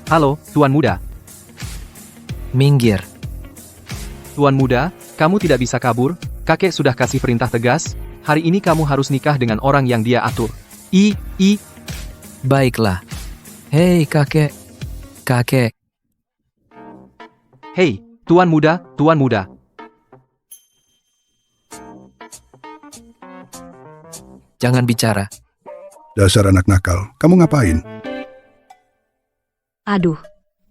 Halo, Tuan Muda. Minggir. Tuan Muda, kamu tidak bisa kabur. Kakek sudah kasih perintah tegas. Hari ini kamu harus nikah dengan orang yang dia atur. Baiklah. Hei, kakek. Kakek. Hei, Tuan Muda, Tuan Muda. Jangan bicara. Dasar anak nakal, kamu ngapain? Aduh,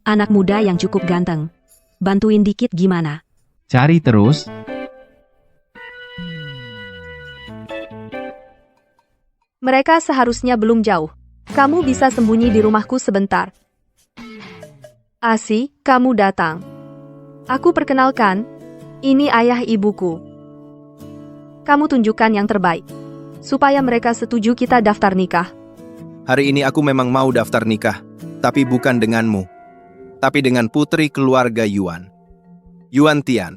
anak muda yang cukup ganteng. Bantuin dikit gimana? Cari terus. Mereka seharusnya belum jauh. Kamu bisa sembunyi di rumahku sebentar. Asi, kamu datang. Aku perkenalkan, ini ayah ibuku. Kamu tunjukkan yang terbaik, supaya mereka setuju kita daftar nikah. Hari ini aku memang mau daftar nikah, tapi bukan denganmu, tapi dengan putri keluarga Yuan. Yuan Tian.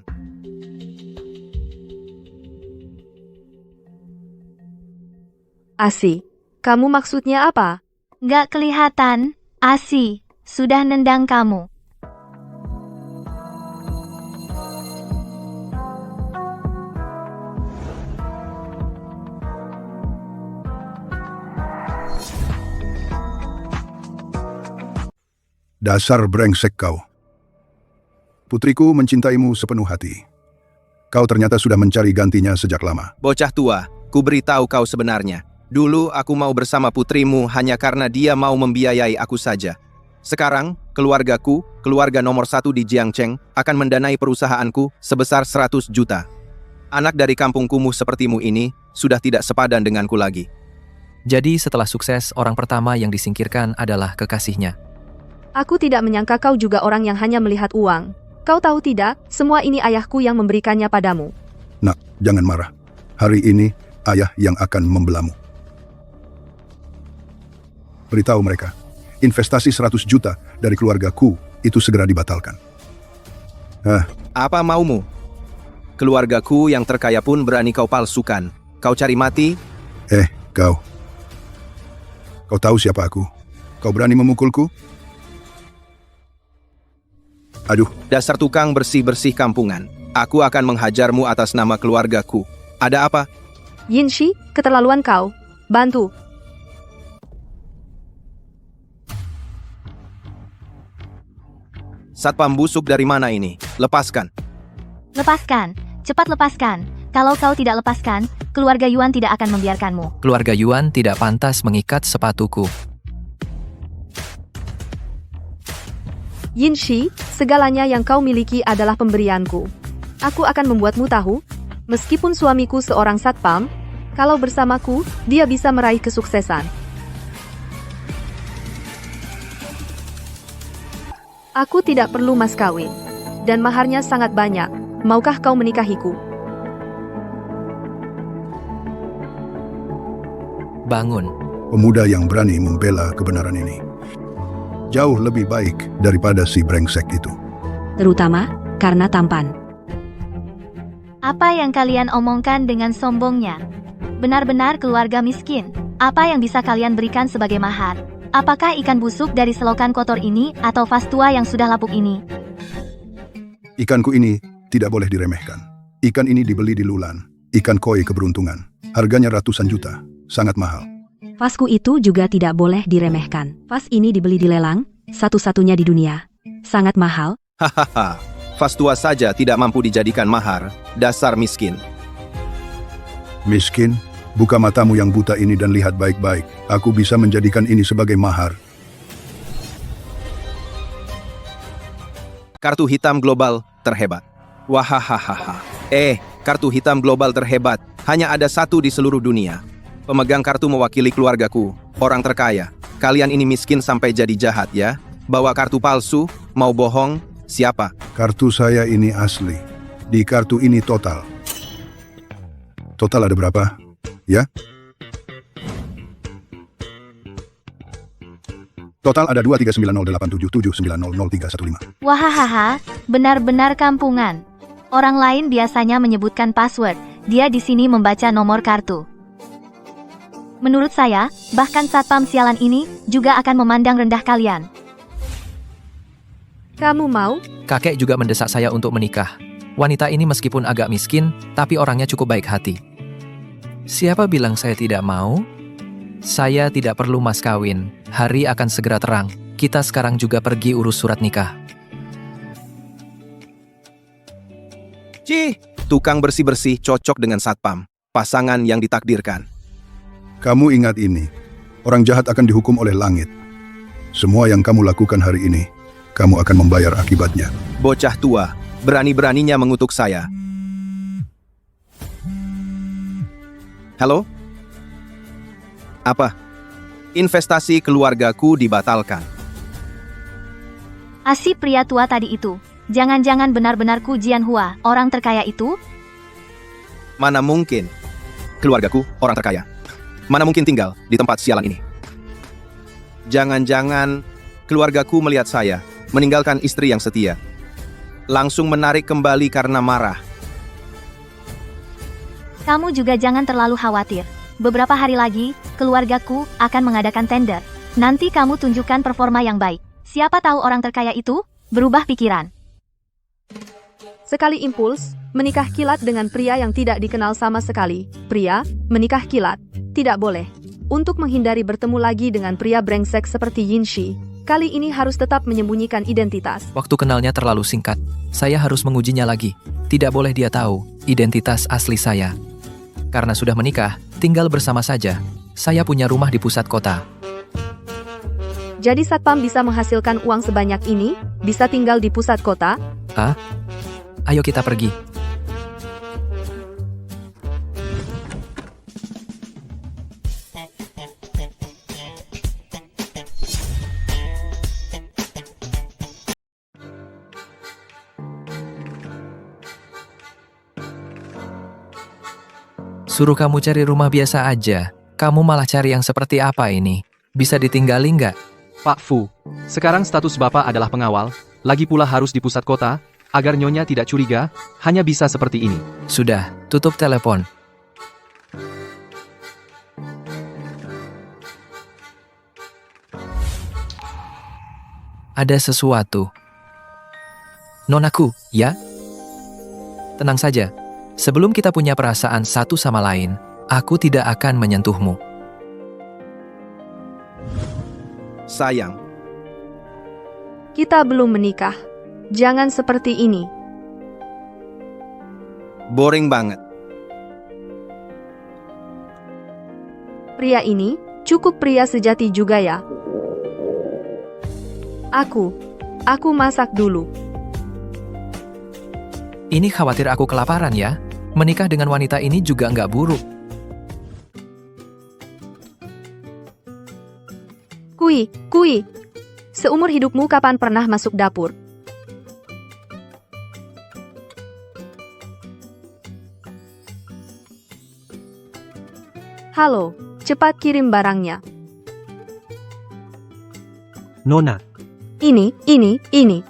Asi, kamu maksudnya apa? Gak kelihatan, Asi, sudah nendang kamu. Dasar brengsek kau. Putriku mencintaimu sepenuh hati. Kau ternyata sudah mencari gantinya sejak lama. Bocah tua, ku beritahu kau sebenarnya. Dulu aku mau bersama putrimu hanya karena dia mau membiayai aku saja. Sekarang, keluargaku, keluarga nomor 1 di Jiangcheng, akan mendanai perusahaanku sebesar 100 juta. Anak dari kampung kumuh sepertimu ini sudah tidak sepadan denganku lagi. Jadi setelah sukses, orang pertama yang disingkirkan adalah kekasihnya. Aku tidak menyangka kau juga orang yang hanya melihat uang. Kau tahu tidak, semua ini ayahku yang memberikannya padamu. Nak, jangan marah. Hari ini, ayah yang akan membelamu. Beritahu mereka, investasi 100 juta dari keluargaku itu segera dibatalkan. Apa maumu? Keluargaku yang terkaya pun berani kau palsukan. Kau cari mati? Kau. Kau tahu siapa aku? Kau berani memukulku? Aduh, Dasar tukang bersih-bersih kampungan. Aku akan menghajarmu atas nama keluargaku. Ada apa? Yinshi, keterlaluan kau. Bantu. Satpam busuk dari mana ini? Lepaskan. Lepaskan, cepat lepaskan. Kalau kau tidak lepaskan, keluarga Yuan tidak akan membiarkanmu. Keluarga Yuan tidak pantas mengikat sepatuku. Yinshi, segalanya yang kau miliki adalah pemberianku. Aku akan membuatmu tahu, meskipun suamiku seorang satpam, kalau bersamaku, dia bisa meraih kesuksesan. Aku tidak perlu mas kawin, dan maharnya sangat banyak. Maukah kau menikahiku? Bangun. pemuda yang berani membela kebenaran ini. Jauh lebih baik daripada si brengsek itu. Terutama karena tampan. Apa yang kalian omongkan dengan sombongnya? Benar-benar keluarga miskin. Apa yang bisa kalian berikan sebagai mahar? Apakah ikan busuk dari selokan kotor ini atau vas tua yang sudah lapuk ini? Ikanku ini tidak boleh diremehkan. Ikan ini dibeli di Lulan. Ikan koi keberuntungan. Harganya ratusan juta. Sangat mahal. Vasku itu juga tidak boleh diremehkan. Vas ini dibeli di lelang, satu-satunya di dunia. Sangat mahal. Hahaha, vas tua saja tidak mampu dijadikan mahar. Dasar miskin. Miskin, buka matamu yang buta ini dan lihat baik-baik. Aku bisa menjadikan ini sebagai mahar. Kartu hitam global terhebat. Wahahaha. Kartu hitam global terhebat. Hanya ada satu di seluruh dunia. Pemegang kartu mewakili keluargaku, orang terkaya. Kalian ini miskin sampai jadi jahat ya. Bawa kartu palsu, mau bohong, siapa? Kartu saya ini asli. Di kartu ini total. Total ada berapa? Ya? Total ada 2390877900315. Wahahaha, benar-benar kampungan. Orang lain biasanya menyebutkan password. Dia di sini membaca nomor kartu. Menurut saya, bahkan satpam sialan ini juga akan memandang rendah kalian. Kamu mau? Kakek juga mendesak saya untuk menikah. Wanita ini meskipun agak miskin, tapi orangnya cukup baik hati. Siapa bilang saya tidak mau? Saya tidak perlu mas kawin. Hari akan segera terang. Kita sekarang juga pergi urus surat nikah. Cih, tukang bersih-bersih cocok dengan satpam. Pasangan yang ditakdirkan. Kamu ingat ini, orang jahat akan dihukum oleh langit. Semua yang kamu lakukan hari ini, kamu akan membayar akibatnya. Bocah tua, berani-beraninya mengutuk saya. Halo? Apa? Investasi keluargaku dibatalkan. Si pria tua tadi itu. Jangan-jangan benar-benar Ku Jianhua, orang terkaya itu? Mana mungkin? Keluargaku, orang terkaya. Mana mungkin tinggal di tempat sialan ini? Jangan-jangan keluargaku melihat saya meninggalkan istri yang setia. Langsung menarik kembali karena marah. Kamu juga jangan terlalu khawatir. Beberapa hari lagi, keluargaku akan mengadakan tender. Nanti kamu tunjukkan performa yang baik. Siapa tahu orang terkaya itu berubah pikiran. Sekali impuls, menikah kilat dengan pria yang tidak dikenal sama sekali. Pria, menikah kilat. Tidak boleh. Untuk menghindari bertemu lagi dengan pria brengsek seperti Yinshi, kali ini harus tetap menyembunyikan identitas. Waktu kenalnya terlalu singkat. Saya harus mengujinya lagi. Tidak boleh dia tahu identitas asli saya. Karena sudah menikah, tinggal bersama saja. Saya punya rumah di pusat kota. Jadi satpam bisa menghasilkan uang sebanyak ini, bisa tinggal di pusat kota. Ayo kita pergi. Suruh kamu cari rumah biasa aja. Kamu malah cari yang seperti apa ini? Bisa ditinggali nggak? Pak Fu, sekarang status Bapak adalah pengawal, lagi pula harus di pusat kota, agar Nyonya tidak curiga, hanya bisa seperti ini. Sudah, tutup telepon. Ada sesuatu. Nonaku, ya? Tenang saja. Sebelum kita punya perasaan satu sama lain, aku tidak akan menyentuhmu. Sayang, Kita belum menikah. Jangan seperti ini. boring banget. Pria ini, cukup pria sejati juga ya. Aku masak dulu. Ini khawatir aku kelaparan ya. Menikah dengan wanita ini juga nggak buruk. Kui. Seumur hidupmu kapan pernah masuk dapur? Halo, cepat kirim barangnya. Nona, Ini.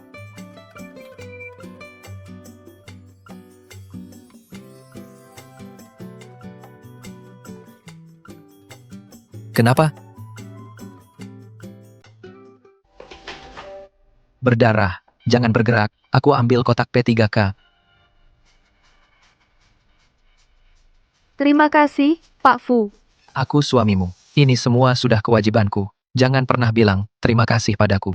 Kenapa? Berdarah. Jangan bergerak. Aku ambil kotak P3K. Terima kasih, Pak Fu. Aku suamimu. Ini semua sudah kewajibanku. Jangan pernah bilang terima kasih padaku.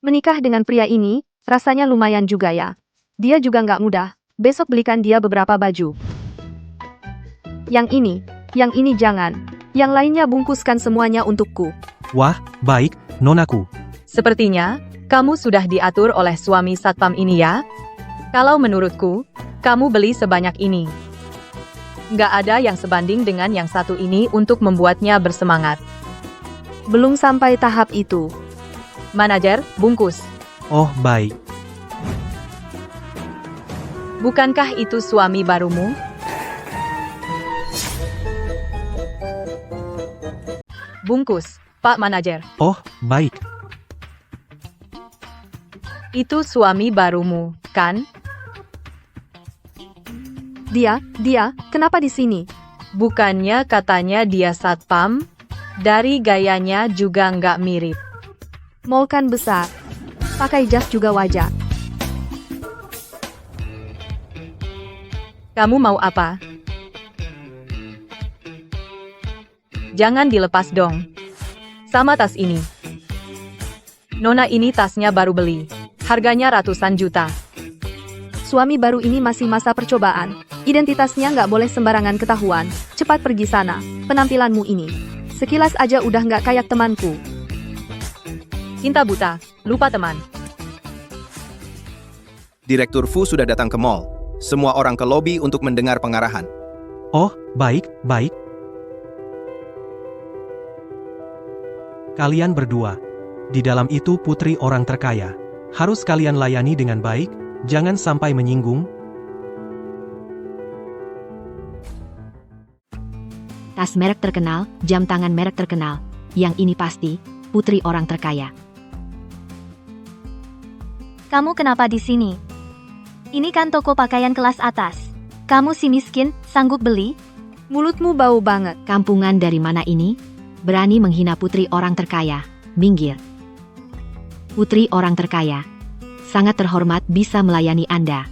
Menikah dengan pria ini, rasanya lumayan juga ya. Dia juga nggak mudah. Besok belikan dia beberapa baju. Yang ini jangan. Yang lainnya bungkuskan semuanya untukku. wah, baik, Nonaku. Sepertinya, kamu sudah diatur oleh suami satpam ini ya? Kalau menurutku, kamu beli sebanyak ini. Nggak ada yang sebanding dengan yang satu ini untuk membuatnya bersemangat. Belum sampai tahap itu. Manajer, bungkus. Oh, baik. Bukankah itu suami barumu? Bungkus, Pak Manajer. Oh, baik. Itu suami barumu, kan? Dia, kenapa di sini? Bukannya katanya dia satpam? Dari gayanya juga nggak mirip. Mall kan besar. Pakai jas juga wajar. Kamu mau apa? Jangan dilepas dong. Sama tas ini. Nona ini tasnya baru beli. Harganya ratusan juta. Suami baru ini masih masa percobaan. Identitasnya nggak boleh sembarangan ketahuan. Cepat pergi sana. Penampilanmu ini. Sekilas aja udah nggak kayak temanku. Cinta buta, lupa teman. Direktur Fu sudah datang ke mall. Semua orang ke lobi untuk mendengar pengarahan. Oh, baik, baik. Kalian berdua. Di dalam itu putri orang terkaya. Harus kalian layani dengan baik, jangan sampai menyinggung. Tas merek terkenal, jam tangan merek terkenal. Yang ini pasti, putri orang terkaya. Kamu kenapa di sini? Ini kan toko pakaian kelas atas. Kamu si miskin, sanggup beli? Mulutmu bau banget. Kampungan dari mana ini? Berani menghina putri orang terkaya. Minggir. Putri orang terkaya. Sangat terhormat bisa melayani Anda.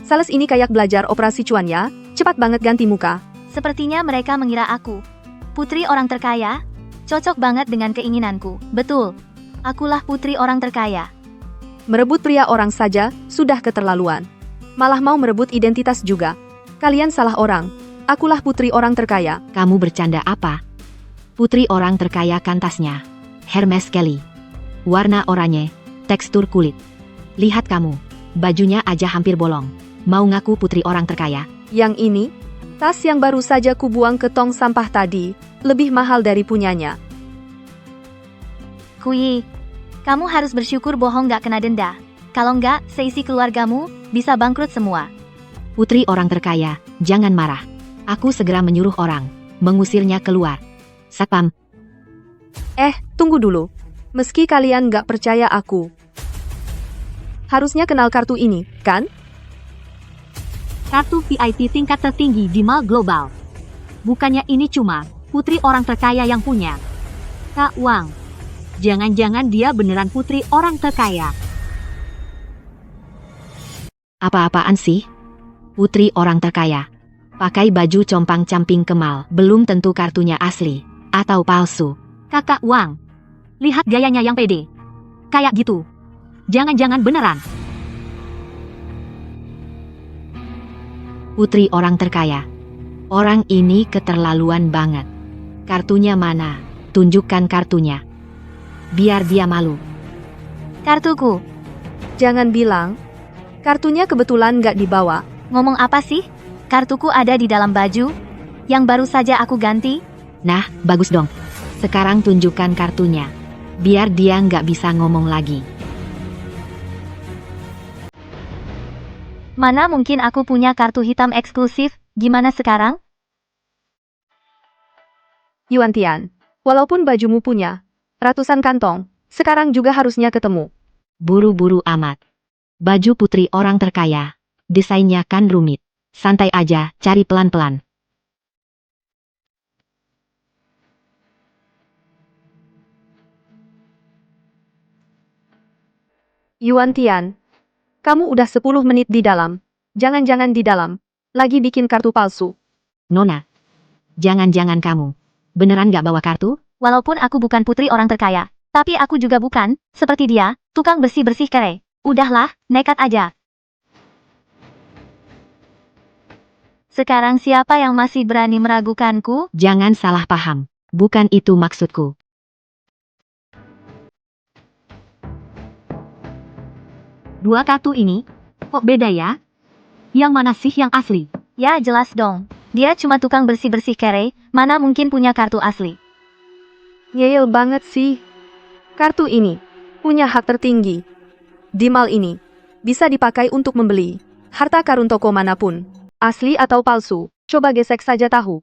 Sales ini kayak belajar operasi cuan ya. Cepat banget ganti muka. Sepertinya mereka mengira aku putri orang terkaya. Cocok banget dengan keinginanku. Betul. Akulah putri orang terkaya. Merebut pria orang saja, sudah keterlaluan. Malah mau merebut identitas juga. Kalian salah orang. Akulah putri orang terkaya. Kamu bercanda apa? Putri orang terkaya kan tasnya. Hermes Kelly. Warna oranye. Tekstur kulit. Lihat kamu. Bajunya aja hampir bolong. Mau ngaku putri orang terkaya? Yang ini, tas yang baru saja kubuang ke tong sampah tadi, lebih mahal dari punyanya. Kui, kamu harus bersyukur bohong gak kena denda. Kalau enggak, seisi keluargamu bisa bangkrut semua. Putri orang terkaya, jangan marah. Aku segera menyuruh orang mengusirnya keluar. Satpam, Tunggu dulu. Meski kalian gak percaya aku, harusnya kenal kartu ini, kan? Kartu VIP tingkat tertinggi di mall global. Bukannya ini cuma putri orang terkaya yang punya. Kak Wang, jangan-jangan dia beneran putri orang terkaya. apa-apaan sih? Putri orang terkaya. Pakai baju compang-camping ke mall, belum tentu kartunya asli atau palsu. Kakak Wang, lihat gayanya yang pede. Kayak gitu. Jangan-jangan beneran. Putri orang terkaya. Orang ini keterlaluan banget. Kartunya mana? Tunjukkan kartunya. Biar dia malu. Kartuku. Jangan bilang, kartunya kebetulan gak dibawa. Ngomong apa sih? Kartuku ada di dalam baju yang baru saja aku ganti. Nah, bagus dong. Sekarang tunjukkan kartunya. Biar dia nggak bisa ngomong lagi. Mana mungkin aku punya kartu hitam eksklusif, gimana sekarang? Yuan Tian, walaupun bajumu punya ratusan kantong, sekarang juga harusnya ketemu. Buru-buru amat. Baju putri orang terkaya. Desainnya kan rumit. Santai aja, cari pelan-pelan. Yuan Tian, kamu udah 10 menit di dalam. Jangan-jangan di dalam lagi bikin kartu palsu. Nona, jangan-jangan kamu beneran nggak bawa kartu? Walaupun aku bukan putri orang terkaya, tapi aku juga bukan, seperti dia, tukang bersih-bersih kere. Udahlah, nekat aja. Sekarang siapa yang masih berani meragukanku? Jangan salah paham. Bukan itu maksudku. Dua kartu ini, kok beda ya? Yang mana sih yang asli? Ya jelas dong. Dia cuma tukang bersih-bersih kere, mana mungkin punya kartu asli. Ngeyel banget sih. Kartu ini punya hak tertinggi di mall ini. Bisa dipakai untuk membeli harta karun toko manapun. Asli atau palsu, coba gesek saja tahu.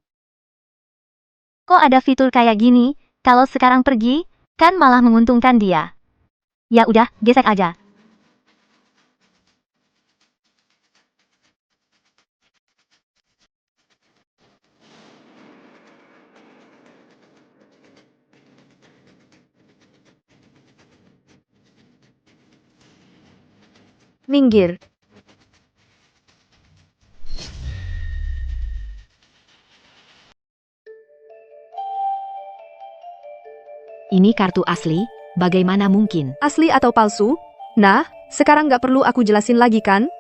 Kok ada fitur kayak gini? Kalau sekarang pergi, kan malah menguntungkan dia. Ya udah, gesek aja. Minggir. Ini kartu asli, bagaimana mungkin? Asli atau palsu? Nah, sekarang nggak perlu aku jelasin lagi kan?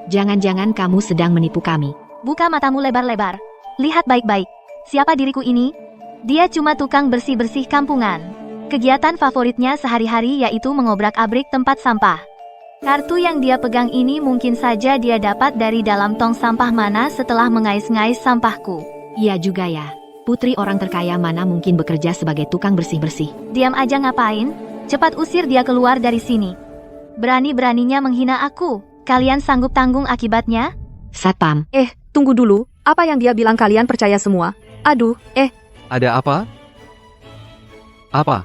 Jangan-jangan kamu sedang menipu kami. Buka matamu lebar-lebar. Lihat baik-baik. Siapa diriku ini? Dia cuma tukang bersih-bersih kampungan. Kegiatan favoritnya sehari-hari yaitu mengobrak-abrik tempat sampah. Kartu yang dia pegang ini mungkin saja dia dapat dari dalam tong sampah mana setelah mengais-ngais sampahku. Iya juga ya. Putri orang terkaya mana mungkin bekerja sebagai tukang bersih-bersih. Diam aja ngapain? Cepat usir dia keluar dari sini. Berani-beraninya menghina aku. Kalian sanggup tanggung akibatnya? Satpam, Tunggu dulu. Apa yang dia bilang kalian percaya semua? Aduh, Ada apa? Apa?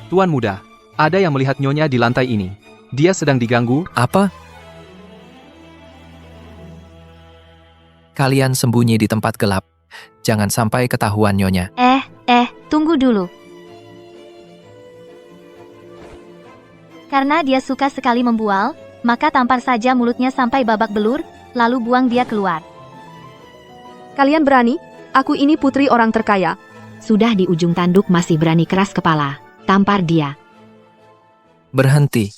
Tuan muda, ada yang melihat Nyonya di lantai ini. Dia sedang diganggu. Apa? Kalian sembunyi di tempat gelap. Jangan sampai ketahuan Nyonya. Tunggu dulu. Karena dia suka sekali membual, maka tampar saja mulutnya sampai babak belur, lalu buang dia keluar. kalian berani? Aku ini putri orang terkaya. sudah di ujung tanduk masih berani keras kepala. Tampar dia. Berhenti.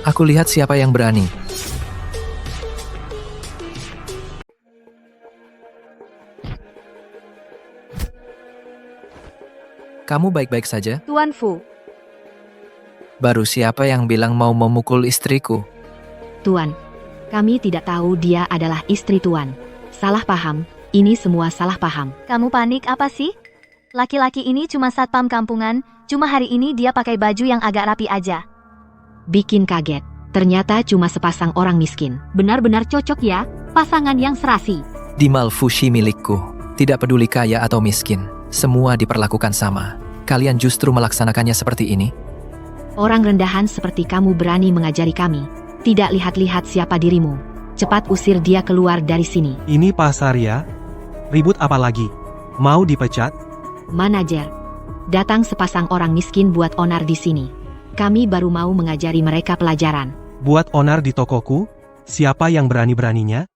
Aku lihat siapa yang berani. Kamu baik-baik saja? Tuan Fu, Baru siapa yang bilang mau memukul istriku? Tuan, kami tidak tahu dia adalah istri Tuan. Salah paham, ini semua salah paham. Kamu panik apa sih? Laki-laki ini cuma satpam kampungan, cuma hari ini dia pakai baju yang agak rapi aja. Bikin kaget, ternyata cuma sepasang orang miskin. Benar-benar cocok ya, pasangan yang serasi. Di Malfushi milikku, tidak peduli kaya atau miskin, semua diperlakukan sama. Kalian justru melaksanakannya seperti ini? Orang rendahan seperti kamu berani mengajari kami. Tidak lihat-lihat siapa dirimu. Cepat usir dia keluar dari sini. Ini pasar ya? Ribut apa lagi? Mau dipecat? Manajer, datang sepasang orang miskin buat onar di sini. Kami baru mau mengajari mereka pelajaran. Buat onar di tokoku? Siapa yang berani-beraninya?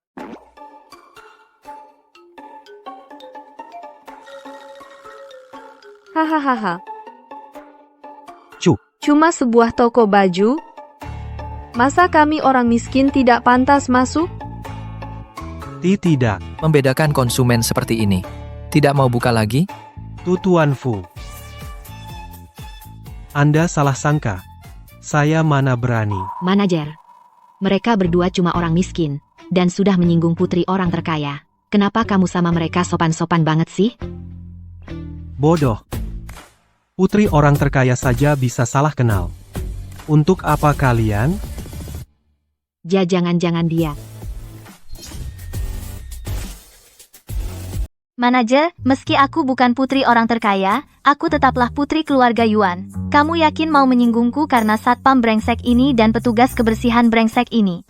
hahaha. Cuk. Cuma sebuah toko baju? Masa kami orang miskin tidak pantas masuk? Tidak. Membedakan konsumen seperti ini. Tidak mau buka lagi? Tuan Fu. Anda salah sangka. Saya mana berani. Manajer, mereka berdua cuma orang miskin, dan sudah menyinggung putri orang terkaya. Kenapa kamu sama mereka sopan-sopan banget sih? Bodoh. Putri orang terkaya saja bisa salah kenal. Untuk apa kalian? Jangan-jangan dia. Manajer, meski aku bukan putri orang terkaya, aku tetaplah putri keluarga Yuan. Kamu yakin mau menyinggungku karena satpam brengsek ini dan petugas kebersihan brengsek ini?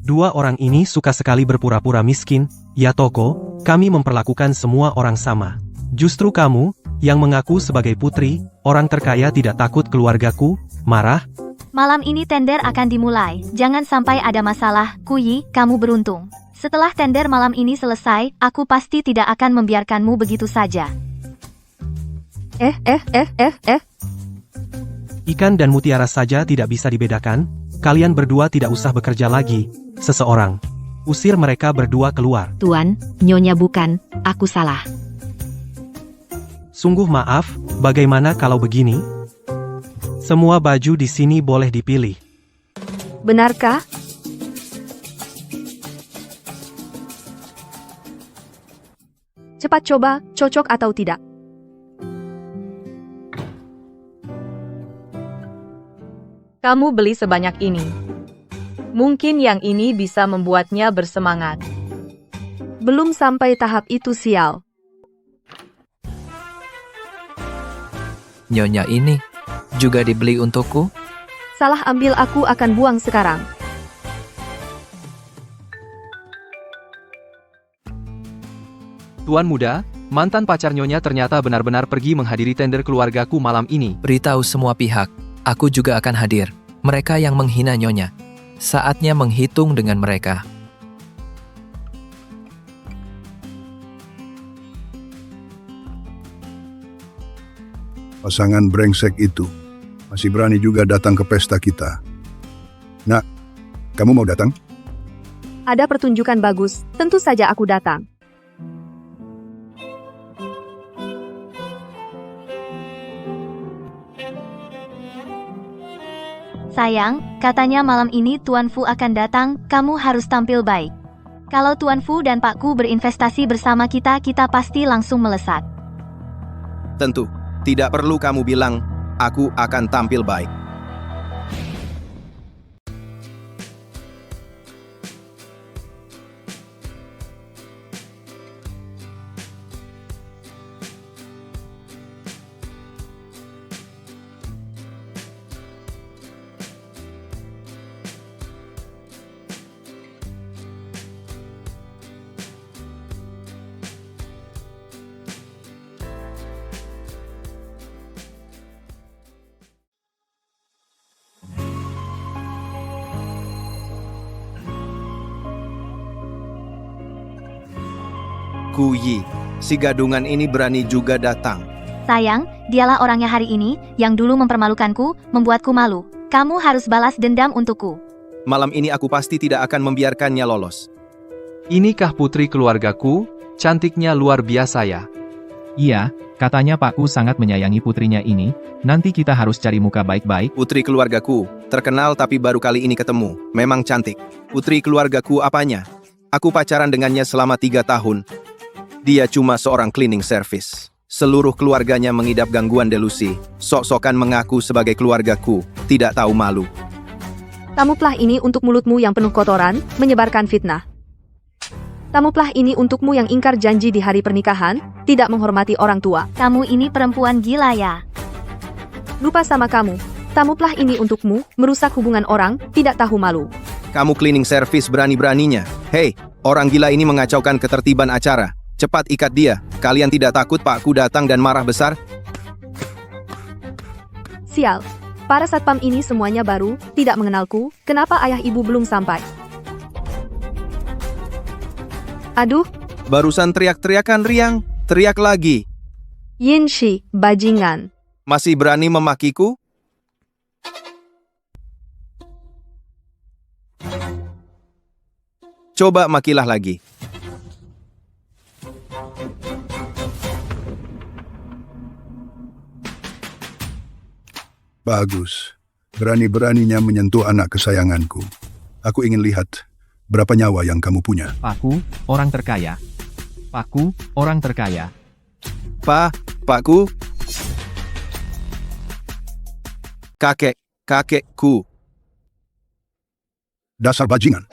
Dua orang ini suka sekali berpura-pura miskin. Ya toko, kami memperlakukan semua orang sama. Justru kamu, yang mengaku sebagai putri, orang terkaya tidak takut keluargaku, marah? Malam ini tender akan dimulai. Jangan sampai ada masalah, Kuyi, kamu beruntung. Setelah tender malam ini selesai, aku pasti tidak akan membiarkanmu begitu saja. Ikan dan mutiara saja tidak bisa dibedakan. Kalian berdua tidak usah bekerja lagi. Seseorang. Usir mereka berdua keluar. Tuan, Nyonya bukan, aku salah. Sungguh maaf, bagaimana kalau begini? Semua baju di sini boleh dipilih. Benarkah? Cepat coba, cocok atau tidak. Kamu beli sebanyak ini. Mungkin yang ini bisa membuatnya bersemangat. Belum sampai tahap itu sial. Nyonya ini juga dibeli untukku? Salah ambil, aku akan buang sekarang. Tuan muda, mantan pacar Nyonya ternyata benar-benar pergi menghadiri tender keluargaku malam ini. Beritahu semua pihak, aku juga akan hadir. Mereka yang menghina Nyonya. Saatnya menghitung dengan mereka. Pasangan brengsek itu masih berani juga datang ke pesta kita. Nak, kamu mau datang? Ada pertunjukan bagus, tentu saja aku datang. Sayang, katanya malam ini Tuan Fu akan datang, kamu harus tampil baik. Kalau Tuan Fu dan Pak Ku berinvestasi bersama kita pasti langsung melesat. Tentu, tidak perlu kamu bilang, aku akan tampil baik. Ku Yi, si gadungan ini berani juga datang. Sayang, dialah orangnya hari ini, yang dulu mempermalukanku, membuatku malu. Kamu harus balas dendam untukku. Malam ini aku pasti tidak akan membiarkannya lolos. Inikah putri keluargaku? Cantiknya luar biasa ya. Iya, katanya Pakku sangat menyayangi putrinya ini. Nanti kita harus cari muka baik-baik. Putri keluargaku, terkenal tapi baru kali ini ketemu. Memang cantik. Putri keluargaku apanya? Aku pacaran dengannya selama 3 tahun. Dia cuma seorang cleaning service. Seluruh keluarganya mengidap gangguan delusi. Sok-sokan mengaku sebagai keluargaku, tidak tahu malu. Tamuplah ini untuk mulutmu yang penuh kotoran, menyebarkan fitnah. Tamuplah ini untukmu yang ingkar janji di hari pernikahan, tidak menghormati orang tua. Kamu ini perempuan gila ya. Lupa sama kamu. Tamuplah ini untukmu, merusak hubungan orang, tidak tahu malu. Kamu cleaning service berani-beraninya. Hei, orang gila ini mengacaukan ketertiban acara. Cepat ikat dia. Kalian tidak takut Pakku datang dan marah besar? Sial. Para satpam ini semuanya baru, tidak mengenalku. Kenapa ayah ibu belum sampai? Aduh, Barusan teriak-teriakan riang. Teriak lagi. Yin Shi, bajingan. Masih berani memakiku? Coba makilah lagi. Bagus. Berani-beraninya menyentuh anak kesayanganku. Aku ingin lihat berapa nyawa yang kamu punya. Pakku, orang terkaya. Pakku, orang terkaya. Pakku. Kakekku. Dasar bajingan.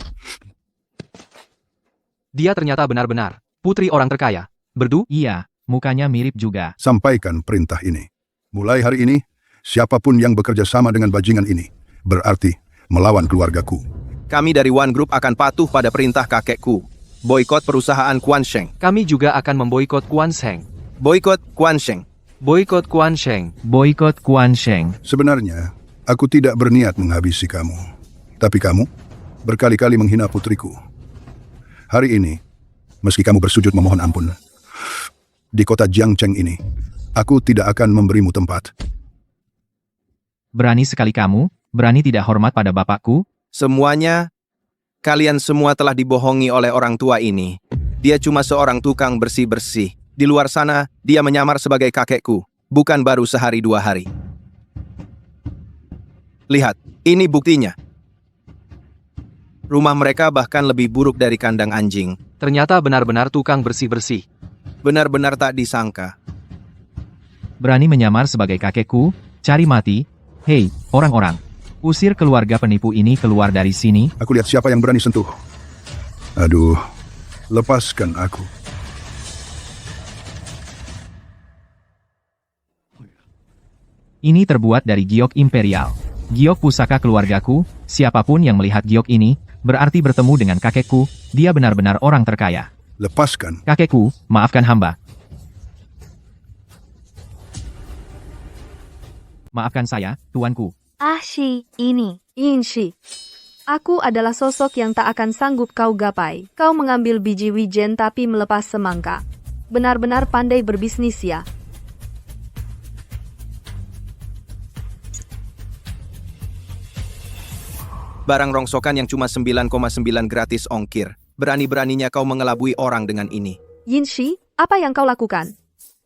Dia ternyata benar-benar putri orang terkaya. Berdu? Iya, mukanya mirip juga. Sampaikan perintah ini. Mulai hari ini, siapapun yang bekerja sama dengan bajingan ini, berarti melawan keluargaku. Kami dari One Group akan patuh pada perintah kakekku. Boikot perusahaan Quan Sheng. Kami juga akan memboikot Quan Sheng. Boikot Quan Sheng. Boikot Quan Sheng. Boikot Quan Sheng. Sebenarnya, aku tidak berniat menghabisi kamu. Tapi kamu berkali-kali menghina putriku. Hari ini, meski kamu bersujud memohon ampun, di kota Jiangcheng ini, aku tidak akan memberimu tempat. Berani sekali kamu, berani tidak hormat pada bapakku. Semuanya, kalian semua telah dibohongi oleh orang tua ini. Dia cuma seorang tukang bersih-bersih. Di luar sana, dia menyamar sebagai kakekku. Bukan baru sehari 2 hari. Lihat, ini buktinya. Rumah mereka bahkan lebih buruk dari kandang anjing. Ternyata benar-benar tukang bersih-bersih. Benar-benar tak disangka. Berani menyamar sebagai kakekku, cari mati. Hei, orang-orang. Usir keluarga penipu ini keluar dari sini. Aku lihat siapa yang berani sentuh. Aduh, lepaskan aku. Ini terbuat dari giok imperial. Giok pusaka keluargaku, siapapun yang melihat giok ini, berarti bertemu dengan kakekku, dia benar-benar orang terkaya. Lepaskan. Kakekku, maafkan hamba. Maafkan saya, tuanku. Ashi, ini. Yinshi. Aku adalah sosok yang tak akan sanggup kau gapai. Kau mengambil biji wijen tapi melepas semangka. Benar-benar pandai berbisnis ya. Barang rongsokan yang cuma 9,9 gratis ongkir. Berani-beraninya kau mengelabui orang dengan ini. Yinshi, apa yang kau lakukan?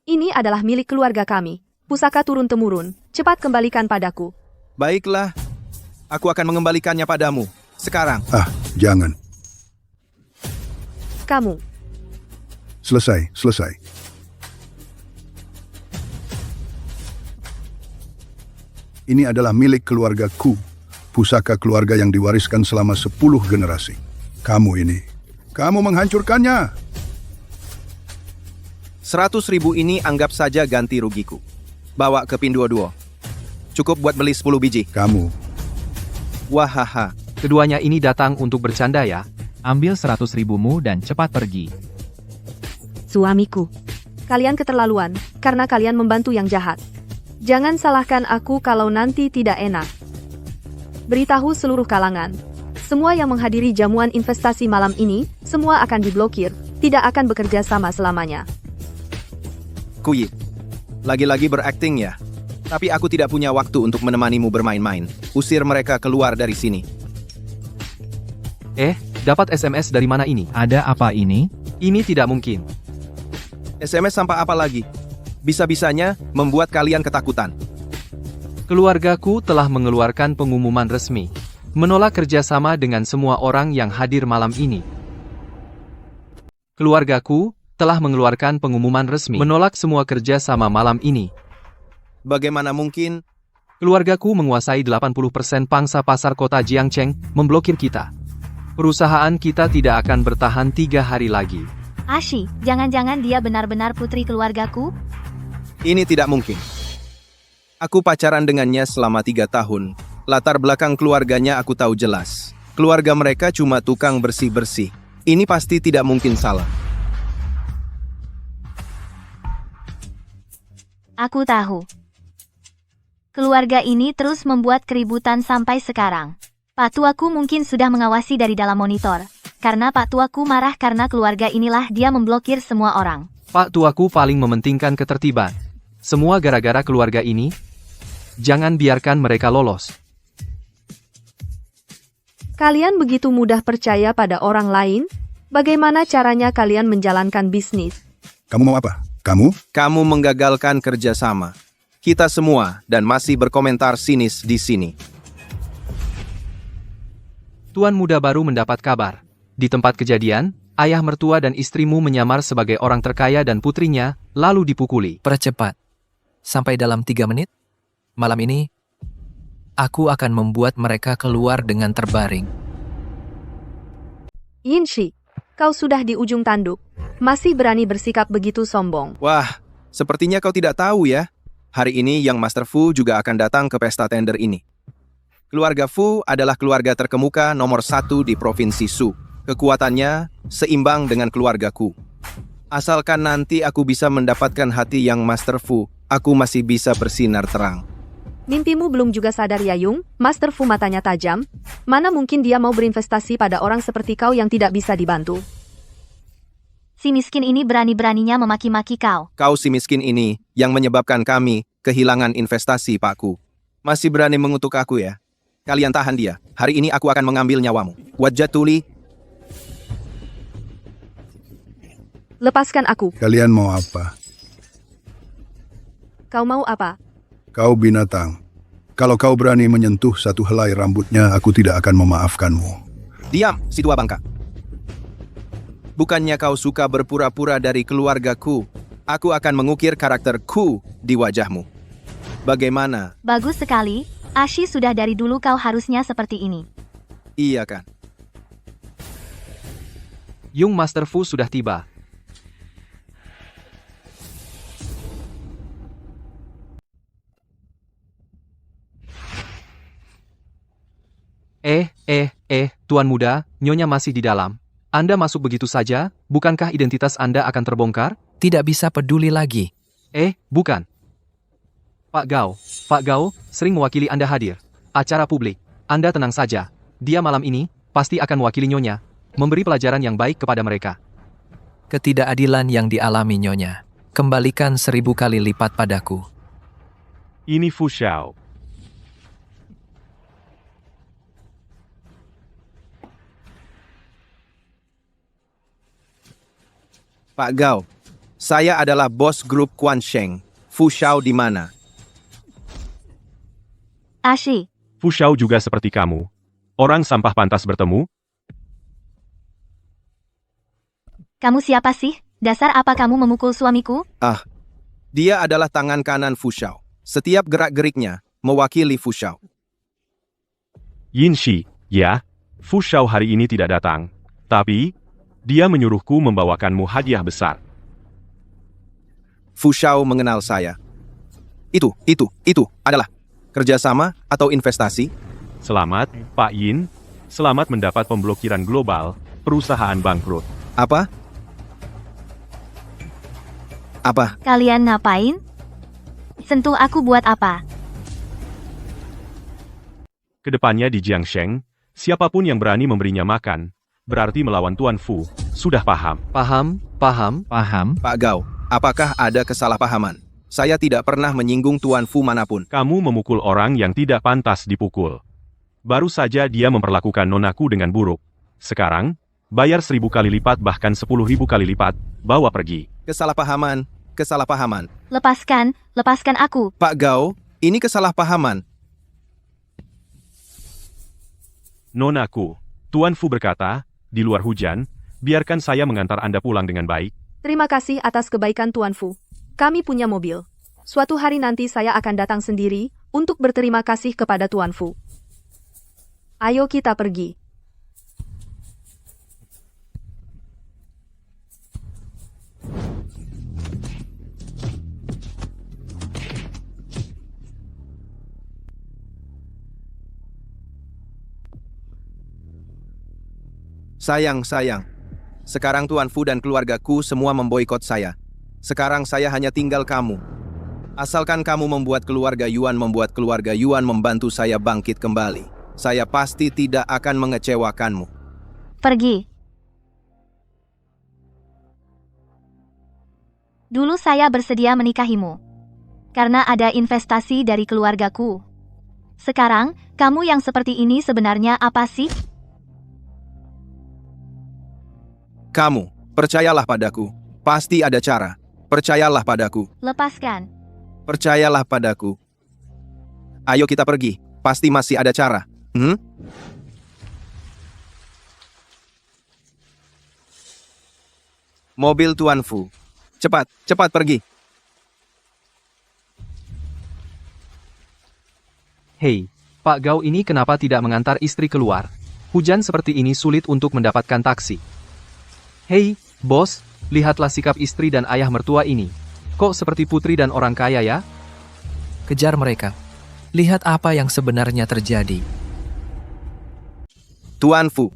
Ini adalah milik keluarga kami. Pusaka turun-temurun. Cepat kembalikan padaku. Baiklah, aku akan mengembalikannya padamu. Sekarang. Jangan. Kamu. Selesai. Ini adalah milik keluargaku. Pusaka keluarga yang diwariskan selama 10 generasi. Kamu menghancurkannya. 100.000 ini anggap saja ganti rugiku. Bawa ke Pinduoduo. Cukup buat beli 10 biji. Kamu. Wahaha. Keduanya ini datang untuk bercanda ya. Ambil 100.000-mu dan cepat pergi. Suamiku. Kalian keterlaluan, karena kalian membantu yang jahat. Jangan salahkan aku kalau nanti tidak enak. Beritahu seluruh kalangan. Semua yang menghadiri jamuan investasi malam ini, semua akan diblokir, tidak akan bekerja sama selamanya. Kuyi, lagi-lagi berakting ya. Tapi aku tidak punya waktu untuk menemanimu bermain-main. Usir mereka keluar dari sini. Dapat SMS dari mana ini? Ada apa ini? Ini tidak mungkin. SMS sampah apa lagi? Bisa-bisanya membuat kalian ketakutan. Keluargaku telah mengeluarkan pengumuman resmi. Menolak kerjasama dengan semua orang yang hadir malam ini. Keluargaku telah mengeluarkan pengumuman resmi. Menolak semua kerja sama malam ini. Bagaimana mungkin? Keluargaku menguasai 80% pangsa pasar kota Jiangcheng, memblokir kita. Perusahaan kita tidak akan bertahan 3 hari lagi. Ashi, jangan-jangan dia benar-benar putri keluargaku? Ini tidak mungkin. Aku pacaran dengannya selama 3 tahun. Latar belakang keluarganya aku tahu jelas. Keluarga mereka cuma tukang bersih-bersih. Ini pasti tidak mungkin salah. Aku tahu. Keluarga ini terus membuat keributan sampai sekarang. Pak Tuaku mungkin sudah mengawasi dari dalam monitor. Karena Pak Tuaku marah karena keluarga inilah dia memblokir semua orang. Pak Tuaku paling mementingkan ketertiban. Semua gara-gara keluarga ini. Jangan biarkan mereka lolos. Kalian begitu mudah percaya pada orang lain? Bagaimana caranya kalian menjalankan bisnis? Kamu mau apa? Kamu? Kamu menggagalkan kerjasama. Kita semua dan masih berkomentar sinis di sini. Tuan muda baru mendapat kabar. Di tempat kejadian, ayah mertua dan istrimu menyamar sebagai orang terkaya dan putrinya, lalu dipukuli. Percepat. Sampai dalam 3 menit. Malam ini, aku akan membuat mereka keluar dengan terbaring. Yinshi, kau sudah di ujung tanduk. Masih berani bersikap begitu sombong. Wah, sepertinya kau tidak tahu ya. Hari ini Yang Master Fu juga akan datang ke pesta tender ini. Keluarga Fu adalah keluarga terkemuka nomor 1 di Provinsi Su. Kekuatannya seimbang dengan keluargaku. Asalkan nanti aku bisa mendapatkan hati Yang Master Fu, aku masih bisa bersinar terang. Mimpimu belum juga sadar Yayung, Master Fu matanya tajam. Mana mungkin dia mau berinvestasi pada orang seperti kau yang tidak bisa dibantu. Si miskin ini berani-beraninya memaki-maki kau. Kau si miskin ini yang menyebabkan kami kehilangan investasi, Pakku. Masih berani mengutuk aku ya? Kalian tahan dia. Hari ini aku akan mengambil nyawamu. Wajah Tuli. Lepaskan aku. Kalian mau apa? Kau mau apa? Kau binatang. Kalau kau berani menyentuh satu helai rambutnya, aku tidak akan memaafkanmu. Diam, si tua bangka. Bukannya kau suka berpura-pura dari keluargaku, aku akan mengukir karakterku di wajahmu. Bagaimana? Bagus sekali, Ashi sudah dari dulu kau harusnya seperti ini. Iya kan? Yung Master Fu sudah tiba. Tuan muda, Nyonya masih di dalam. Anda masuk begitu saja, bukankah identitas Anda akan terbongkar? Tidak bisa peduli lagi. Bukan. Pak Gao sering mewakili Anda hadir. Acara publik. Anda tenang saja. Dia malam ini, pasti akan mewakili Nyonya, memberi pelajaran yang baik kepada mereka. Ketidakadilan yang dialami Nyonya. Kembalikan 1000 kali lipat padaku. Ini Fu Xiao. Pak Gao, saya adalah bos grup Quan Sheng. Fu Xiao di mana? Ashi, Fu Xiao juga seperti kamu. Orang sampah pantas bertemu? kamu siapa sih? Dasar apa kamu memukul suamiku? Dia adalah tangan kanan Fu Xiao. Setiap gerak-geriknya mewakili Fu Xiao. Yin Shi, ya. Fu Xiao hari ini tidak datang. Tapi, dia menyuruhku membawakanmu hadiah besar. Fu Xiao mengenal saya. Itu adalah kerjasama atau investasi? Selamat, Pak Yin. Selamat mendapat pemblokiran global, perusahaan bangkrut. Apa? Kalian ngapain? Sentuh aku buat apa? Kedepannya di Jiangsheng, siapapun yang berani memberinya makan, berarti melawan Tuan Fu. Sudah paham? Paham? Paham? Pak Gao, apakah ada kesalahpahaman? Saya tidak pernah menyinggung Tuan Fu manapun. Kamu memukul orang yang tidak pantas dipukul. Baru saja dia memperlakukan nonaku dengan buruk. Sekarang, bayar 1000 kali lipat bahkan 10.000 kali lipat, bawa pergi. Kesalahpahaman. Lepaskan aku. Pak Gao, ini kesalahpahaman. Nonaku, Tuan Fu berkata, di luar hujan, biarkan saya mengantar Anda pulang dengan baik. Terima kasih atas kebaikan Tuan Fu. Kami punya mobil. Suatu hari nanti saya akan datang sendiri untuk berterima kasih kepada Tuan Fu. Ayo kita pergi. Sayang. Sekarang Tuan Fu dan keluargaku semua memboikot saya. Sekarang saya hanya tinggal kamu. Asalkan kamu membuat keluarga Yuan membantu saya bangkit kembali. Saya pasti tidak akan mengecewakanmu. Pergi. Dulu saya bersedia menikahimu. Karena ada investasi dari keluargaku. Sekarang, kamu yang seperti ini sebenarnya apa sih? Kamu, percayalah padaku. Pasti ada cara. Percayalah padaku. Lepaskan. Percayalah padaku. Ayo kita pergi. Pasti masih ada cara. Mobil Tuan Fu. Cepat pergi. Hei, Pak Gao ini kenapa tidak mengantar istri keluar? Hujan seperti ini sulit untuk mendapatkan taksi. Hei, bos, lihatlah sikap istri dan ayah mertua ini. Kok seperti putri dan orang kaya ya? Kejar mereka. Lihat apa yang sebenarnya terjadi. Tuan Fu,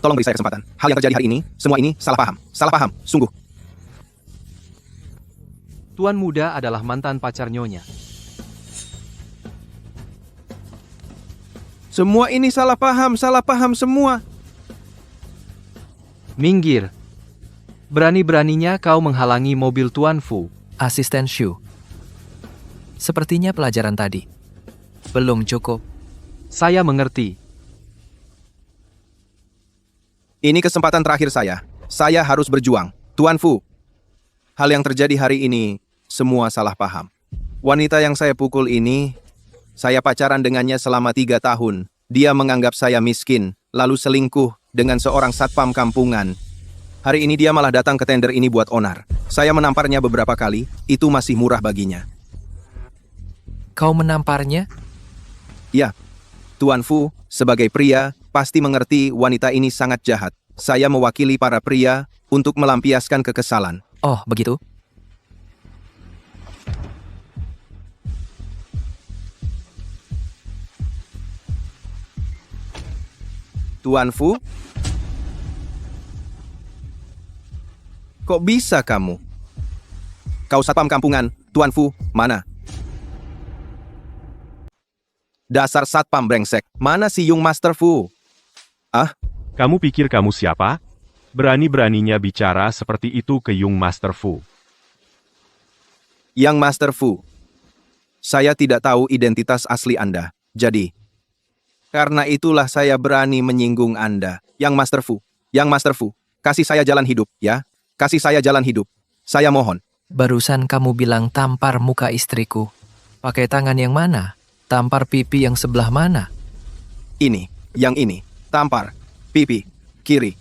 tolong beri saya kesempatan. Hal yang terjadi hari ini, semua ini salah paham, sungguh. Tuan muda adalah mantan pacar Nyonya. Semua ini salah paham semua. Minggir. Berani-beraninya kau menghalangi mobil Tuan Fu. Asisten Shu. Sepertinya pelajaran tadi belum cukup. Saya mengerti. Ini kesempatan terakhir saya. Saya harus berjuang. Tuan Fu, hal yang terjadi hari ini, semua salah paham. Wanita yang saya pukul ini, saya pacaran dengannya selama 3 tahun. Dia menganggap saya miskin, lalu selingkuh dengan seorang satpam kampungan. Hari ini dia malah datang ke tender ini buat onar. Saya menamparnya beberapa kali, itu masih murah baginya. Kau menamparnya? Ya, Tuan Fu, sebagai pria, pasti mengerti wanita ini sangat jahat. Saya mewakili para pria untuk melampiaskan kekesalan. Oh, begitu? Tuan Fu? Kok bisa kamu? Kau satpam kampungan, Tuan Fu, mana? Dasar satpam brengsek, mana si Yung Master Fu? Kamu pikir kamu siapa? Berani-beraninya bicara seperti itu ke Yung Master Fu. Yang Master Fu, saya tidak tahu identitas asli Anda. Jadi, karena itulah saya berani menyinggung Anda. Yang Master Fu, kasih saya jalan hidup, ya? Kasih saya jalan hidup. Saya mohon. Barusan kamu bilang tampar muka istriku. Pakai tangan yang mana? Tampar pipi yang sebelah mana? Yang ini, tampar, pipi, kiri.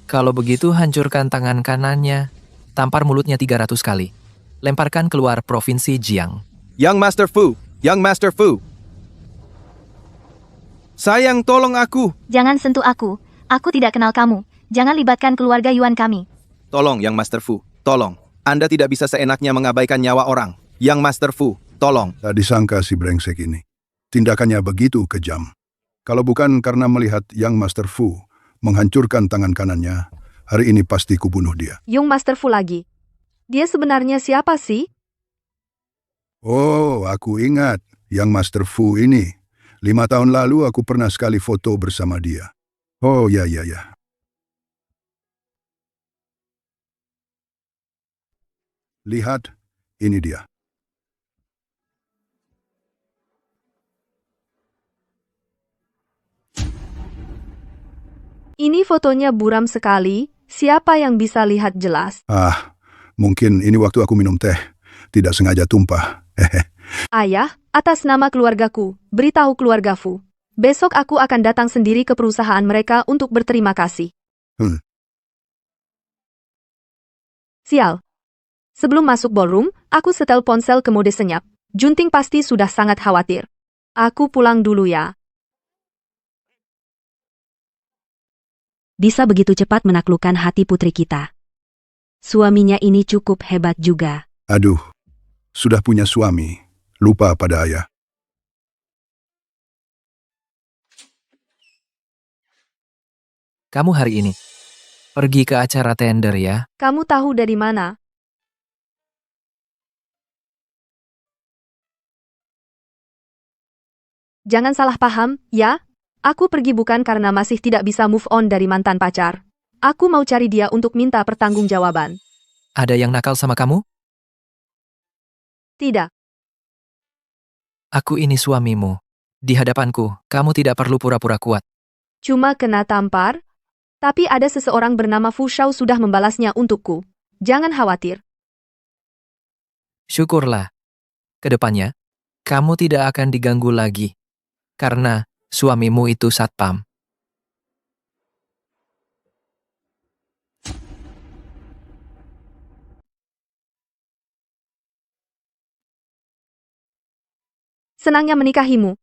Kalau begitu hancurkan tangan kanannya. Tampar mulutnya 300 kali. Lemparkan keluar provinsi Jiang. Yang Master Fu. Sayang, tolong aku. Jangan sentuh aku. Aku tidak kenal kamu. Jangan libatkan keluarga Yuan kami. Tolong, Yang Master Fu, tolong. Anda tidak bisa seenaknya mengabaikan nyawa orang. Yang Master Fu, tolong. Tak disangka si brengsek ini. Tindakannya begitu kejam. Kalau bukan karena melihat Yang Master Fu menghancurkan tangan kanannya, hari ini pasti kubunuh dia. Yung Master Fu lagi. Dia sebenarnya siapa sih? Oh, aku ingat. Yang Master Fu ini. 5 tahun lalu aku pernah sekali foto bersama dia. Oh, ya. Lihat, ini dia. Ini fotonya buram sekali. Siapa yang bisa lihat jelas? Mungkin ini waktu aku minum teh. Tidak sengaja tumpah. Ayah, atas nama keluargaku, beritahu keluarga Fu. Besok aku akan datang sendiri ke perusahaan mereka untuk berterima kasih. Sial. Sebelum masuk ballroom, aku setel ponsel ke mode senyap. Junting pasti sudah sangat khawatir. Aku pulang dulu ya. Bisa begitu cepat menaklukkan hati putri kita. Suaminya ini cukup hebat juga. Aduh, sudah punya suami, lupa pada ayah. Kamu hari ini pergi ke acara tender ya? Kamu tahu dari mana? Jangan salah paham, ya? Aku pergi bukan karena masih tidak bisa move on dari mantan pacar. Aku mau cari dia untuk minta pertanggungjawaban. Ada yang nakal sama kamu? Tidak. Aku ini suamimu. Di hadapanku, kamu tidak perlu pura-pura kuat. Cuma kena tampar? Tapi ada seseorang bernama Fu Shao sudah membalasnya untukku. Jangan khawatir. Syukurlah. Kedepannya, kamu tidak akan diganggu lagi. Karena suamimu itu satpam. Senangnya menikahimu.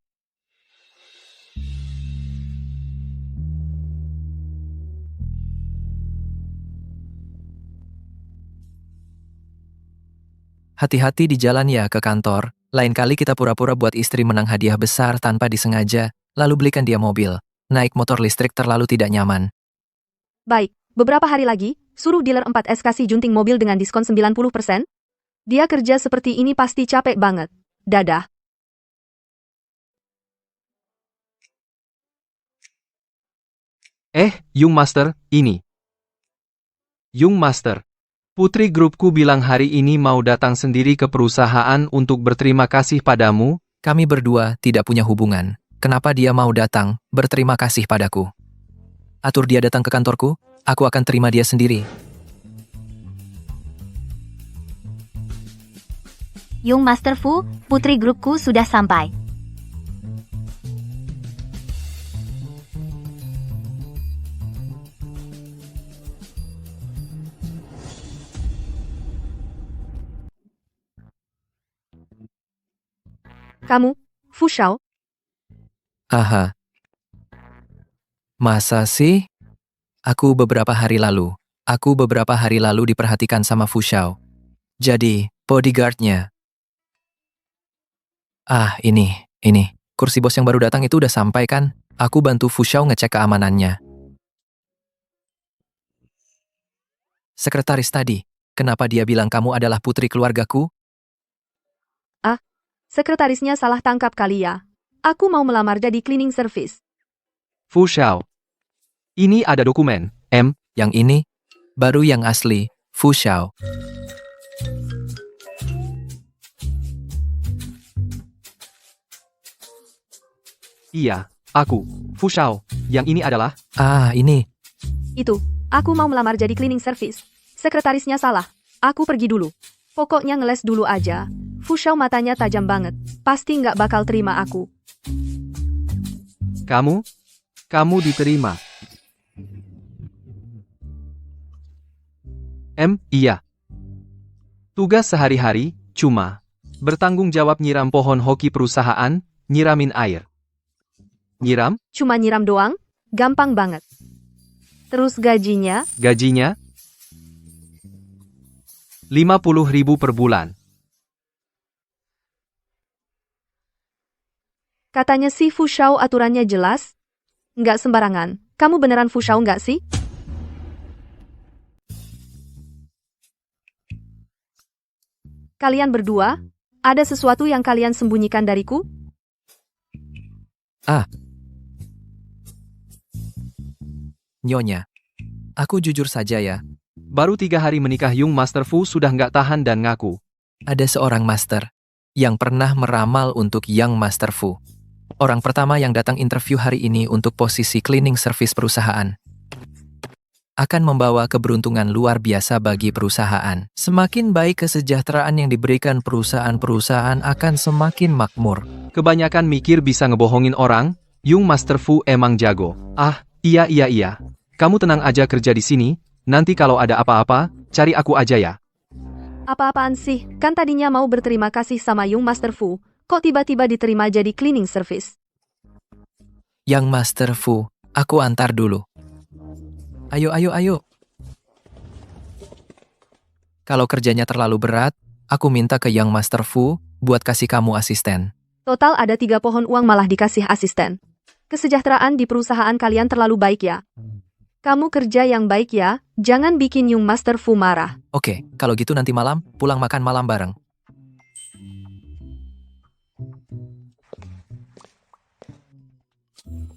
Hati-hati di jalan ya ke kantor. Lain kali kita pura-pura buat istri menang hadiah besar tanpa disengaja, lalu belikan dia mobil. Naik motor listrik terlalu tidak nyaman. Baik, beberapa hari lagi, suruh dealer 4S kasih Junting mobil dengan diskon 90%. Dia kerja seperti ini pasti capek banget. Dadah. Yung Master, ini. Yung Master. Putri grupku bilang hari ini mau datang sendiri ke perusahaan untuk berterima kasih padamu. Kami berdua tidak punya hubungan. Kenapa dia mau datang berterima kasih padaku? Atur dia datang ke kantorku, aku akan terima dia sendiri. Yung Master Fu, putri grupku sudah sampai. Kamu, Fu Shao? Aha. Masa sih? Aku beberapa hari lalu diperhatikan sama Fu Shao. Jadi, bodyguard-nya. Ini. Kursi bos yang baru datang itu udah sampai kan? Aku bantu Fu Xiao ngecek keamanannya. Sekretaris tadi, kenapa dia bilang kamu adalah putri keluargaku? Sekretarisnya salah tangkap kali ya. Aku mau melamar jadi cleaning service. Fu Xiao. Ini ada dokumen, M. Yang ini, baru yang asli, Fu Xiao. Iya, aku, Fu Xiao. Yang ini adalah... Ini. Itu, aku mau melamar jadi cleaning service. Sekretarisnya salah. Aku pergi dulu. Pokoknya ngeles dulu aja. Fu Xiao matanya tajam banget. Pasti nggak bakal terima aku. Kamu diterima. M. Iya. Tugas sehari-hari, cuma bertanggung jawab nyiram pohon hoki perusahaan, nyiramin air. Nyiram? Cuma nyiram doang? Gampang banget. Terus gajinya? Gajinya? 50.000 per bulan. Katanya si Fu Xiao aturannya jelas. Nggak sembarangan. Kamu beneran Fu Xiao nggak sih? Kalian berdua, ada sesuatu yang kalian sembunyikan dariku? Nyonya. Aku jujur saja ya. Baru 3 hari menikah Yung Master Fu sudah nggak tahan dan ngaku. Ada seorang master yang pernah meramal untuk Yang Master Fu. Orang pertama yang datang interview hari ini untuk posisi cleaning service perusahaan akan membawa keberuntungan luar biasa bagi perusahaan. Semakin baik kesejahteraan yang diberikan perusahaan-perusahaan akan semakin makmur. Kebanyakan mikir bisa ngebohongin orang, Yung Master Fu emang jago. Iya. Kamu tenang aja kerja di sini, nanti kalau ada apa-apa, cari aku aja ya. Apa-apaan sih? Kan tadinya mau berterima kasih sama Yung Master Fu, kok tiba-tiba diterima jadi cleaning service? Yang Master Fu, aku antar dulu. Ayo. Kalau kerjanya terlalu berat, aku minta ke Yang Master Fu buat kasih kamu asisten. Total ada 3 pohon uang malah dikasih asisten. Kesejahteraan di perusahaan kalian terlalu baik ya. Kamu kerja yang baik ya, jangan bikin Yung Master Fu marah. Oke, kalau gitu nanti malam, pulang makan malam bareng.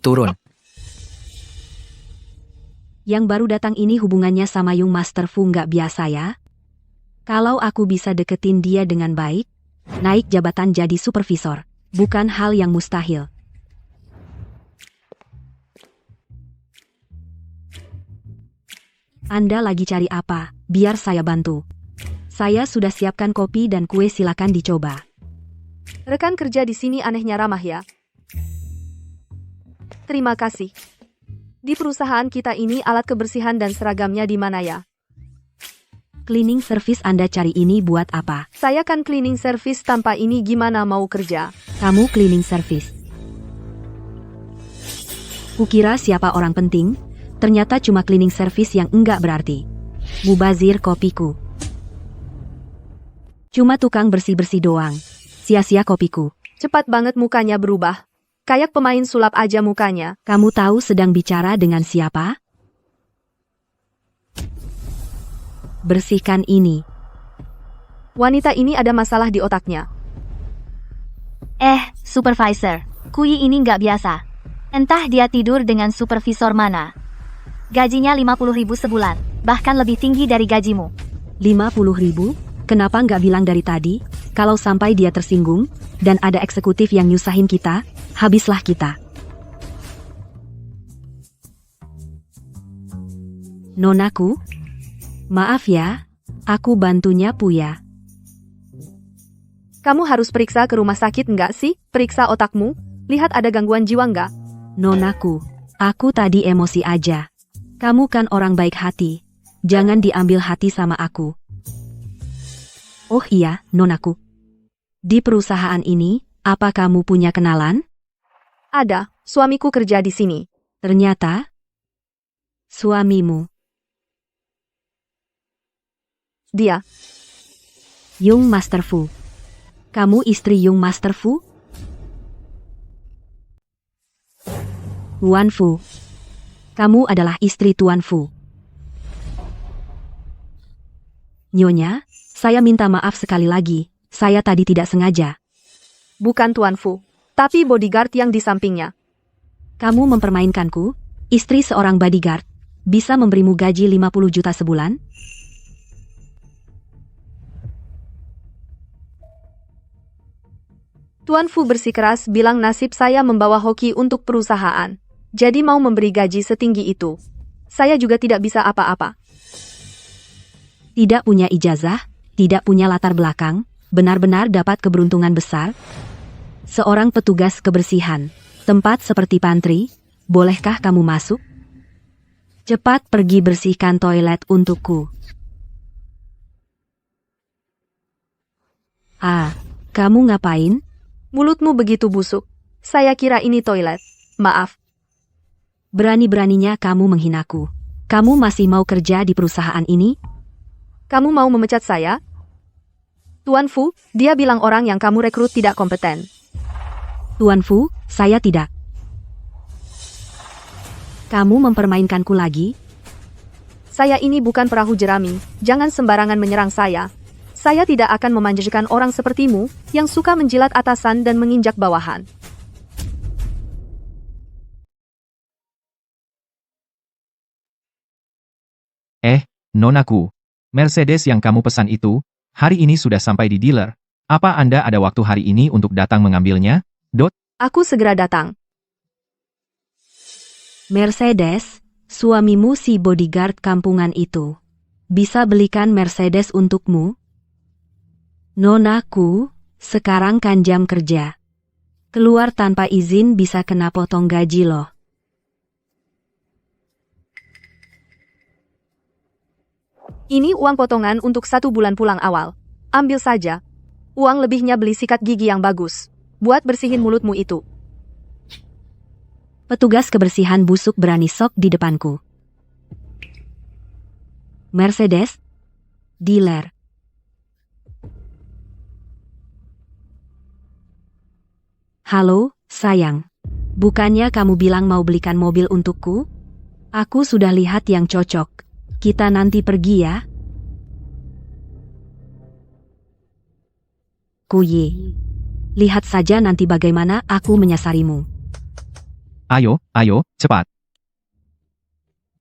Turun. Yang baru datang ini hubungannya sama Yung Master Fu nggak biasa ya? Kalau aku bisa deketin dia dengan baik, naik jabatan jadi supervisor, bukan hal yang mustahil. Anda lagi cari apa? Biar saya bantu. Saya sudah siapkan kopi dan kue, silakan dicoba. Rekan kerja di sini anehnya ramah ya. Terima kasih. Di perusahaan kita ini alat kebersihan dan seragamnya di mana ya? Cleaning service Anda cari ini buat apa? Saya kan cleaning service, tanpa ini gimana mau kerja? Kamu cleaning service. Kukira siapa orang penting, ternyata cuma cleaning service yang enggak berarti. Mubazir kopiku. Cuma tukang bersih-bersih doang. Sia-sia kopiku. Cepat banget mukanya berubah. Kayak pemain sulap aja mukanya. Kamu tahu sedang bicara dengan siapa? Bersihkan ini. Wanita ini ada masalah di otaknya. Supervisor. Kui ini nggak biasa. Entah dia tidur dengan supervisor mana. Gajinya 50.000 sebulan. Bahkan lebih tinggi dari gajimu. 50.000? Kenapa nggak bilang dari tadi? Kalau sampai dia tersinggung, dan ada eksekutif yang nyusahin kita, habislah kita. Nonaku, maaf ya, aku bantunya Puya. Kamu harus periksa ke rumah sakit nggak sih? Periksa otakmu, lihat ada gangguan jiwa nggak? Nonaku, aku tadi emosi aja. Kamu kan orang baik hati, jangan diambil hati sama aku. Oh iya, Nonaku. Di perusahaan ini, apa kamu punya kenalan? Ada, suamiku kerja di sini. Ternyata, suamimu. Dia. Yung Master Fu. Kamu istri Yung Master Fu? Wan Fu. Kamu adalah istri Tuan Fu. Nyonya, saya minta maaf sekali lagi. Saya tadi tidak sengaja. Bukan Tuan Fu, tapi bodyguard yang di sampingnya. Kamu mempermainkanku? Istri seorang bodyguard bisa memberimu gaji 50 juta sebulan? Tuan Fu bersikeras bilang nasib saya membawa hoki untuk perusahaan. Jadi mau memberi gaji setinggi itu. Saya juga tidak bisa apa-apa. Tidak punya ijazah, tidak punya latar belakang, benar-benar dapat keberuntungan besar. Seorang petugas kebersihan, tempat seperti pantry, bolehkah kamu masuk? Cepat pergi bersihkan toilet untukku. Ah, kamu ngapain? Mulutmu begitu busuk. Saya kira ini toilet. Maaf. Berani-beraninya kamu menghinaku. Kamu masih mau kerja di perusahaan ini? Kamu mau memecat saya? Tuan Fu, dia bilang orang yang kamu rekrut tidak kompeten. Tuan Fu, saya tidak. Kamu mempermainkanku lagi? Saya ini bukan perahu jerami, jangan sembarangan menyerang saya. Saya tidak akan memanjakan orang sepertimu, yang suka menjilat atasan dan menginjak bawahan. Nonaku. Mercedes yang kamu pesan itu, hari ini sudah sampai di dealer. Apa Anda ada waktu hari ini untuk datang mengambilnya? Aku segera datang. Mercedes, suamimu si bodyguard kampungan itu. Bisa belikan Mercedes untukmu? Nonaku, sekarang kan jam kerja. Keluar tanpa izin bisa kena potong gaji loh. Ini uang potongan untuk 1 bulan pulang awal. Ambil saja. Uang lebihnya beli sikat gigi yang bagus. Buat bersihin mulutmu itu. Petugas kebersihan busuk berani sok di depanku. Mercedes, dealer. Halo, sayang. Bukannya kamu bilang mau belikan mobil untukku? Aku sudah lihat yang cocok. Kita nanti pergi ya. Kuye. Lihat saja nanti bagaimana aku menyasarimu. Ayo, cepat.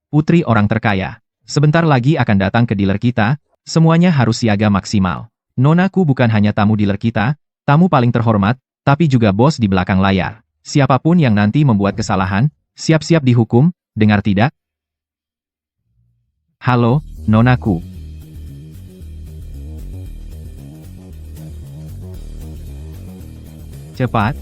Putri orang terkaya. Sebentar lagi akan datang ke dealer kita, semuanya harus siaga maksimal. Nonaku bukan hanya tamu dealer kita, tamu paling terhormat, tapi juga bos di belakang layar. Siapapun yang nanti membuat kesalahan, siap-siap dihukum, dengar tidak? Halo, Nonaku. Cepat.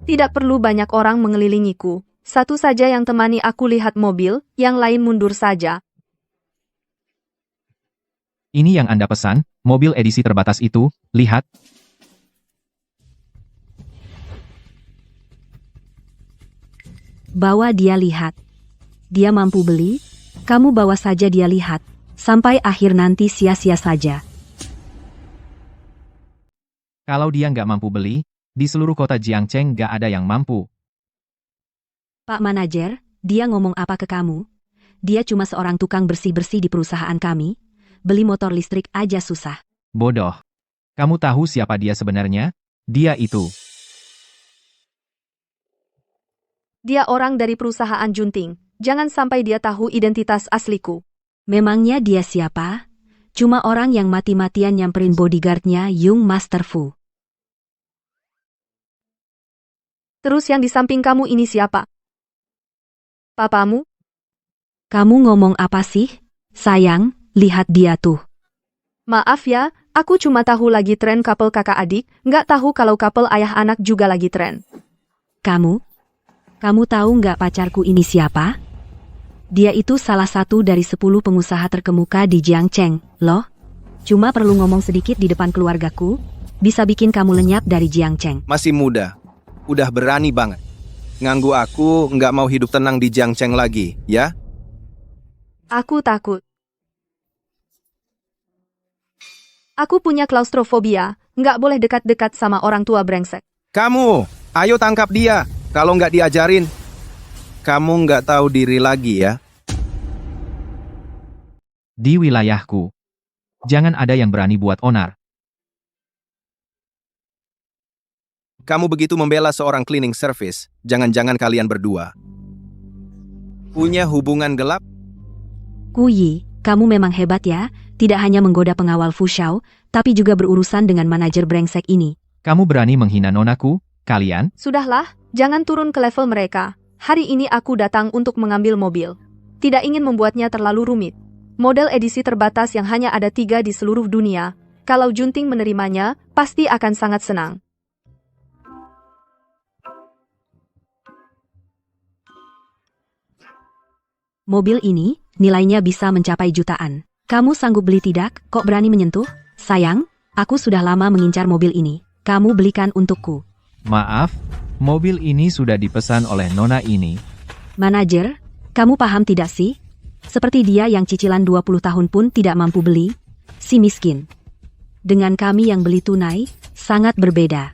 Tidak perlu banyak orang mengelilingiku. Satu saja yang temani aku lihat mobil, yang lain mundur saja. Ini yang Anda pesan, mobil edisi terbatas itu, lihat. Bawa dia lihat. Dia mampu beli, kamu bawa saja dia lihat. Sampai akhir nanti sia-sia saja. Kalau dia nggak mampu beli, di seluruh kota Jiangcheng nggak ada yang mampu. Pak manajer, dia ngomong apa ke kamu? Dia cuma seorang tukang bersih-bersih di perusahaan kami. Beli motor listrik aja susah. Bodoh. Kamu tahu siapa dia sebenarnya? Dia itu. Dia orang dari perusahaan Junting. Jangan sampai dia tahu identitas asliku. Memangnya dia siapa? Cuma orang yang mati-matian nyamperin bodyguardnya Yung Master Fu. Terus yang di samping kamu ini siapa? Papamu? Kamu ngomong apa sih? Sayang, lihat dia tuh. Maaf ya, aku cuma tahu lagi tren couple kakak adik, nggak tahu kalau couple ayah anak juga lagi tren. Kamu tahu nggak pacarku ini siapa? Dia itu salah satu dari 10 pengusaha terkemuka di Jiangcheng, loh. Cuma perlu ngomong sedikit di depan keluargaku, bisa bikin kamu lenyap dari Jiangcheng. Masih muda. Udah berani banget. Nganggu aku nggak mau hidup tenang di Jiangcheng lagi, ya? Aku takut. Aku punya klaustrofobia, Nggak boleh dekat-dekat sama orang tua brengsek. Kamu, ayo tangkap dia. Kalau nggak diajarin, kamu nggak tahu diri lagi ya. Di wilayahku. Jangan ada yang berani buat onar. Kamu begitu membela seorang cleaning service, jangan-jangan kalian berdua punya hubungan gelap? Kuyi, kamu memang hebat ya, tidak hanya menggoda pengawal Fushao, tapi juga berurusan dengan manajer brengsek ini. Kamu berani menghina nonaku, kalian? Sudahlah, jangan turun ke level mereka. Hari ini aku datang untuk mengambil mobil. Tidak ingin membuatnya terlalu rumit. Model edisi terbatas yang hanya ada 3 di seluruh dunia. Kalau Junting menerimanya, pasti akan sangat senang. Mobil ini, nilainya bisa mencapai jutaan. Kamu sanggup beli tidak? Kok berani menyentuh? Sayang, aku sudah lama mengincar mobil ini. Kamu belikan untukku. Maaf, mobil ini sudah dipesan oleh nona ini. Manajer, kamu paham tidak sih? Seperti dia yang cicilan 20 tahun pun tidak mampu beli. Si miskin. Dengan kami yang beli tunai, sangat berbeda.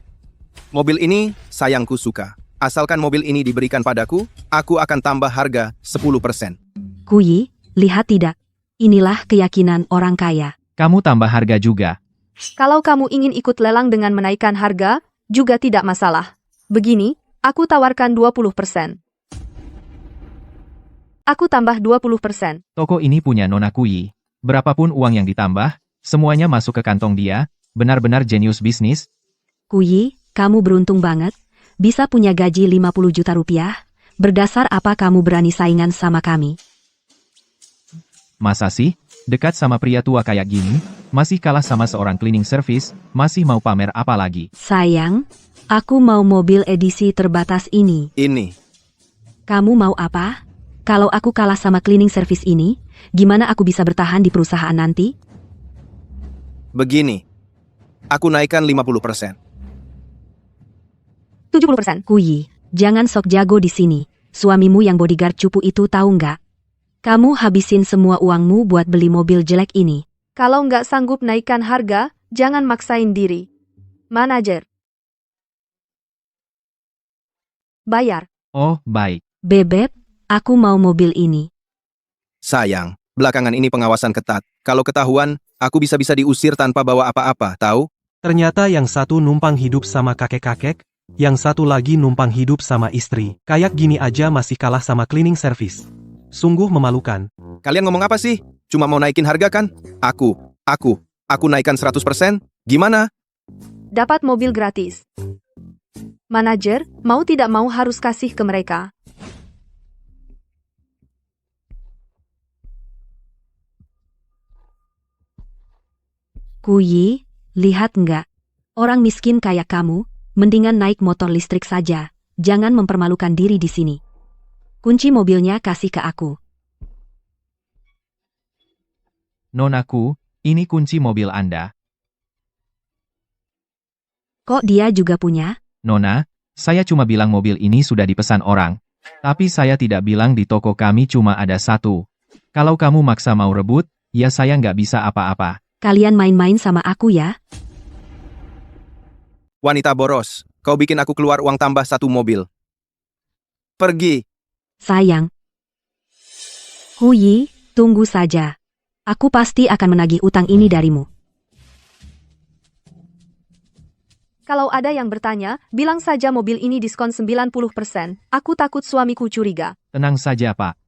Mobil ini, sayangku suka. Asalkan mobil ini diberikan padaku, aku akan tambah harga 10%. Kuyi, lihat tidak? Inilah keyakinan orang kaya. Kamu tambah harga juga. Kalau kamu ingin ikut lelang dengan menaikkan harga, juga tidak masalah. Begini, aku tawarkan 20%. Aku tambah 20%. Toko ini punya nona Kuyi. Berapapun uang yang ditambah, semuanya masuk ke kantong dia. Benar-benar jenius bisnis. Kuyi, kamu beruntung banget. Bisa punya gaji 50 juta rupiah. Berdasar apa kamu berani saingan sama kami? Masa sih? Dekat sama pria tua kayak gini? Masih kalah sama seorang cleaning service? Masih mau pamer apa lagi? Sayang, aku mau mobil edisi terbatas ini. Ini. Kamu mau apa? Kalau aku kalah sama cleaning service ini, gimana aku bisa bertahan di perusahaan nanti? Begini. Aku naikkan 50%. 70%. Kuyi, jangan sok jago di sini. Suamimu yang bodyguard cupu itu tahu nggak? Kamu habisin semua uangmu buat beli mobil jelek ini. Kalau nggak sanggup naikkan harga, jangan maksain diri. Manajer. Bayar. Oh, baik. Bebek, aku mau mobil ini. Sayang, belakangan ini pengawasan ketat. Kalau ketahuan, aku bisa-bisa diusir tanpa bawa apa-apa, tahu? Ternyata yang satu numpang hidup sama kakek-kakek, yang satu lagi numpang hidup sama istri. Kayak gini aja masih kalah sama cleaning service. Sungguh memalukan. Kalian ngomong apa sih? Cuma mau naikin harga kan? Aku naikkan 100%? Gimana? Dapat mobil gratis. Manajer, mau tidak mau harus kasih ke mereka. Kuyi, lihat nggak? Orang miskin kayak kamu, mendingan naik motor listrik saja. Jangan mempermalukan diri di sini. Kunci mobilnya kasih ke aku. Nonaku, ini kunci mobil Anda. Kok dia juga punya? Nona, saya cuma bilang mobil ini sudah dipesan orang. Tapi saya tidak bilang di toko kami cuma ada satu. Kalau kamu maksa mau rebut, ya saya nggak bisa apa-apa. Kalian main-main sama aku ya? Wanita boros, kau bikin aku keluar uang tambah 1 mobil. Pergi. Sayang. Huyi, tunggu saja. Aku pasti akan menagih utang ini darimu. Kalau ada yang bertanya, bilang saja mobil ini diskon 90%. Aku takut suamiku curiga. Tenang saja, Pak.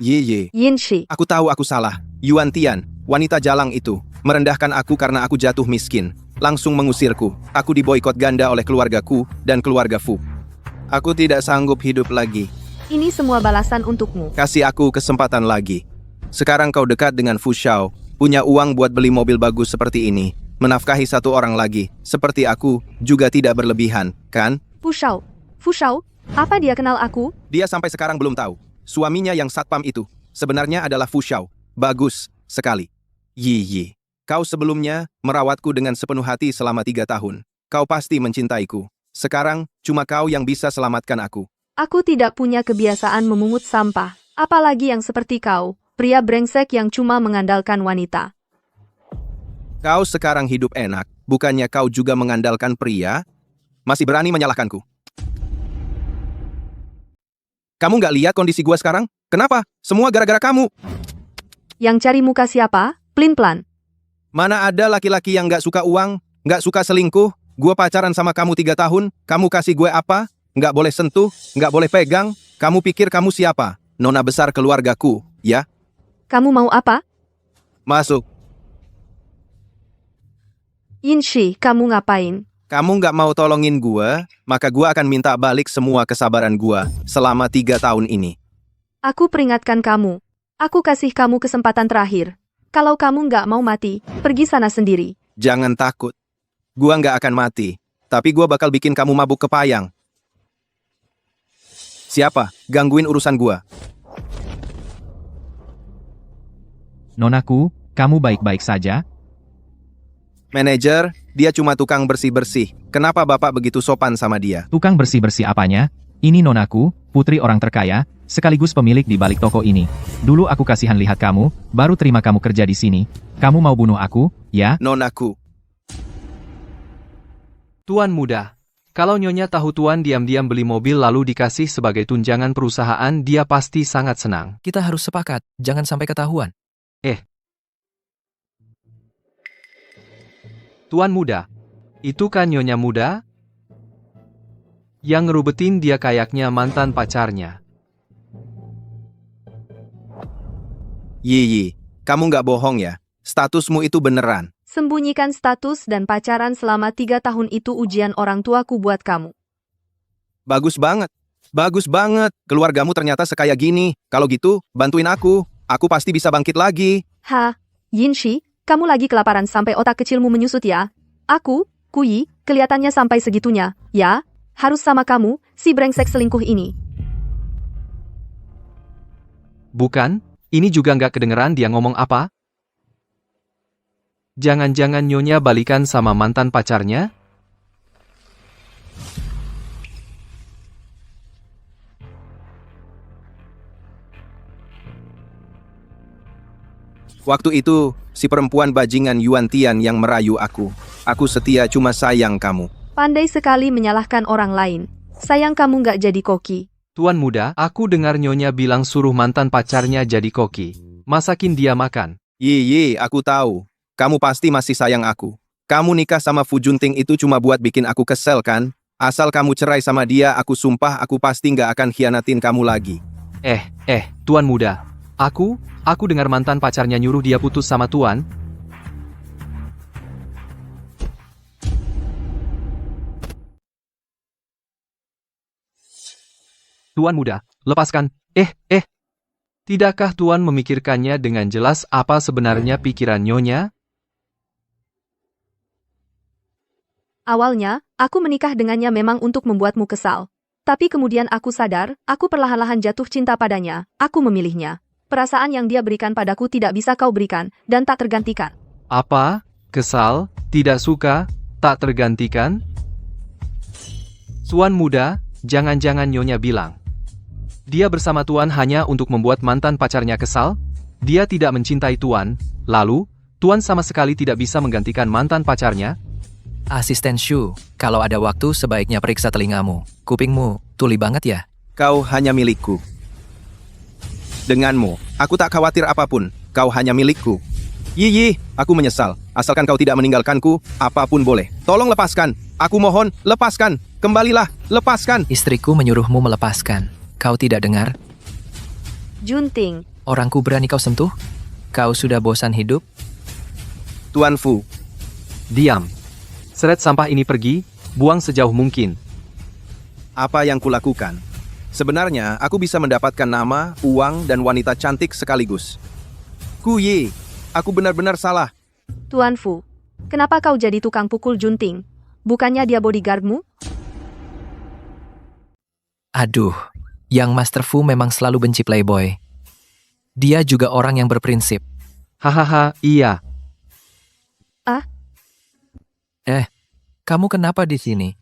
Ye. Yinshi. Aku tahu aku salah. Yuan Tian, wanita jalang itu, merendahkan aku karena aku jatuh miskin. Langsung mengusirku. Aku diboikot ganda oleh keluargaku dan keluarga Fu. Aku tidak sanggup hidup lagi. Ini semua balasan untukmu. Kasih aku kesempatan lagi. Sekarang kau dekat dengan Fu Shao, punya uang buat beli mobil bagus seperti ini, menafkahi 1 orang lagi, seperti aku, juga tidak berlebihan, kan? Fu Shao, apa dia kenal aku? Dia sampai sekarang belum tahu. Suaminya yang satpam itu, sebenarnya adalah Fu Shao. Bagus sekali. Yi. Kau sebelumnya merawatku dengan sepenuh hati selama 3 tahun. Kau pasti mencintaiku. Sekarang, cuma kau yang bisa selamatkan aku. Aku tidak punya kebiasaan memungut sampah. Apalagi yang seperti kau, pria brengsek yang cuma mengandalkan wanita. Kau sekarang hidup enak, bukannya kau juga mengandalkan pria? Masih berani menyalahkanku? Kamu nggak lihat kondisi gua sekarang? Kenapa? Semua gara-gara kamu. Yang cari muka siapa? Plin-plan. Mana ada laki-laki yang nggak suka uang, nggak suka selingkuh? Gua pacaran sama kamu 3 tahun, kamu kasih gue apa? Nggak boleh sentuh, nggak boleh pegang. Kamu pikir kamu siapa? Nona besar keluargaku, ya? Kamu mau apa? Masuk. Yinshi, kamu ngapain? Kamu nggak mau tolongin gua, maka gua akan minta balik semua kesabaran gua selama 3 tahun ini. Aku peringatkan kamu. Aku kasih kamu kesempatan terakhir. Kalau kamu nggak mau mati, pergi sana sendiri. Jangan takut. Gua nggak akan mati, tapi gua bakal bikin kamu mabuk kepayang. Siapa? Gangguin urusan gua. Nonaku, kamu baik-baik saja? Manajer, dia cuma tukang bersih-bersih. Kenapa Bapak begitu sopan sama dia? Tukang bersih-bersih apanya? Ini nonaku, putri orang terkaya, sekaligus pemilik di balik toko ini. Dulu aku kasihan lihat kamu, baru terima kamu kerja di sini. Kamu mau bunuh aku, ya? Nonaku. Tuan muda, kalau Nyonya tahu Tuan diam-diam beli mobil lalu dikasih sebagai tunjangan perusahaan, dia pasti sangat senang. Kita harus sepakat, jangan sampai ketahuan. Tuan muda, itu kan Nyonya muda? Yang ngerubetin dia kayaknya mantan pacarnya. Yi, kamu nggak bohong ya? Statusmu itu beneran. Sembunyikan status dan pacaran selama 3 tahun itu ujian orang tuaku buat kamu. Bagus banget. Bagus banget. Keluargamu ternyata sekaya gini. Kalau gitu, bantuin aku. Aku pasti bisa bangkit lagi. Yinshi, kamu lagi kelaparan sampai otak kecilmu menyusut ya? Aku, Kuyi, kelihatannya sampai segitunya, ya? Harus sama kamu, si brengsek selingkuh ini. Bukan, ini juga nggak kedengeran dia ngomong apa? Jangan-jangan Nyonya balikan sama mantan pacarnya? Waktu itu, si perempuan bajingan Yuan Tian yang merayu aku. Aku setia cuma sayang kamu. Pandai sekali menyalahkan orang lain. Sayang kamu nggak jadi koki. Tuan muda, aku dengar Nyonya bilang suruh mantan pacarnya jadi koki. Masakin dia makan. Yi, aku tahu. Kamu pasti masih sayang aku. Kamu nikah sama Fu Junting itu cuma buat bikin aku kesel kan? Asal kamu cerai sama dia, aku sumpah aku pasti nggak akan khianatin kamu lagi. Tuan muda. Aku dengar mantan pacarnya nyuruh dia putus sama Tuan. Tuan muda, lepaskan. Tidakkah Tuan memikirkannya dengan jelas apa sebenarnya pikiran Nyonya? Awalnya, aku menikah dengannya memang untuk membuatmu kesal. Tapi kemudian aku sadar, aku perlahan-lahan jatuh cinta padanya. Aku memilihnya. Perasaan yang dia berikan padaku tidak bisa kau berikan, dan tak tergantikan. Apa? Kesal? Tidak suka? Tak tergantikan? Tuan muda, jangan-jangan Nyonya bilang. Dia bersama Tuan hanya untuk membuat mantan pacarnya kesal? Dia tidak mencintai Tuan, lalu, Tuan sama sekali tidak bisa menggantikan mantan pacarnya? Asisten Shu, kalau ada waktu sebaiknya periksa telingamu. Kupingmu, tuli banget ya? Kau hanya milikku. Denganmu, aku tak khawatir apapun. Kau hanya milikku. Yi, aku menyesal. Asalkan kau tidak meninggalkanku, apapun boleh. Tolong lepaskan. Aku mohon, lepaskan. Kembalilah, lepaskan. Istriku menyuruhmu melepaskan. Kau tidak dengar? Junting. Orangku berani kau sentuh? Kau sudah bosan hidup? Tuan Fu. Diam. Seret sampah ini pergi, buang sejauh mungkin. Apa yang kulakukan? Sebenarnya, aku bisa mendapatkan nama, uang, dan wanita cantik sekaligus. Kuyi, aku benar-benar salah. Tuan Fu, kenapa kau jadi tukang pukul Junting? Bukannya dia bodyguardmu? Aduh, yang Master Fu memang selalu benci playboy. Dia juga orang yang berprinsip. Hahaha, iya. Kamu kenapa di sini?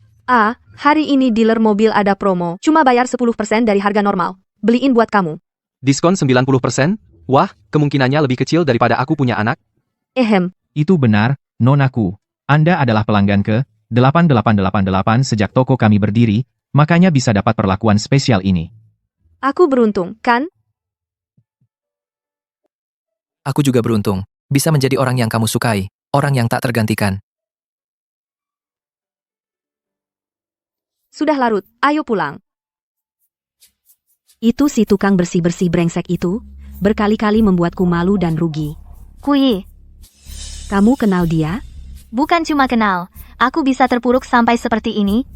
Hari ini dealer mobil ada promo. Cuma bayar 10% dari harga normal. Beliin buat kamu. Diskon 90%? Wah, kemungkinannya lebih kecil daripada aku punya anak. Itu benar, Nonaku. Anda adalah pelanggan ke-8888 sejak toko kami berdiri, makanya bisa dapat perlakuan spesial ini. Aku beruntung, kan? Aku juga beruntung. Bisa menjadi orang yang kamu sukai. Orang yang tak tergantikan. Sudah larut, ayo pulang. Itu si tukang bersih-bersih brengsek itu, berkali-kali membuatku malu dan rugi. Kui, Kamu kenal dia? bukan cuma kenal. Aku bisa terpuruk sampai seperti ini.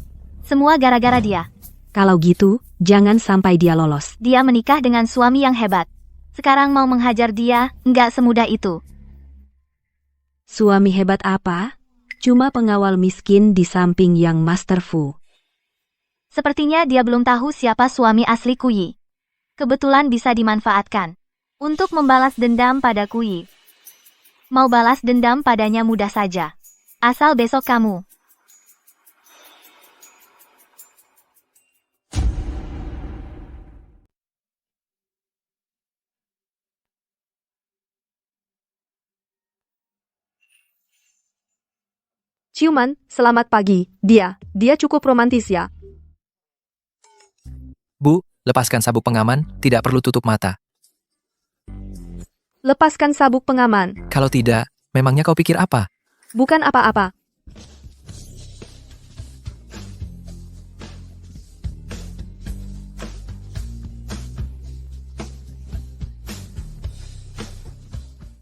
Semua gara-gara dia. Kalau gitu, jangan sampai dia lolos. Dia menikah dengan suami yang hebat. Sekarang mau menghajar dia, nggak semudah itu. Suami hebat apa? Cuma pengawal miskin di samping yang masterful. Sepertinya dia belum tahu siapa suami asli Kui. Kebetulan bisa dimanfaatkan untuk membalas dendam pada Kui. Mau balas dendam padanya mudah saja. Asal besok kamu. Ciuman, selamat pagi. Dia cukup romantis ya. Bu, lepaskan sabuk pengaman, tidak perlu tutup mata. Lepaskan sabuk pengaman. Kalau tidak, memangnya kau pikir apa? Bukan apa-apa.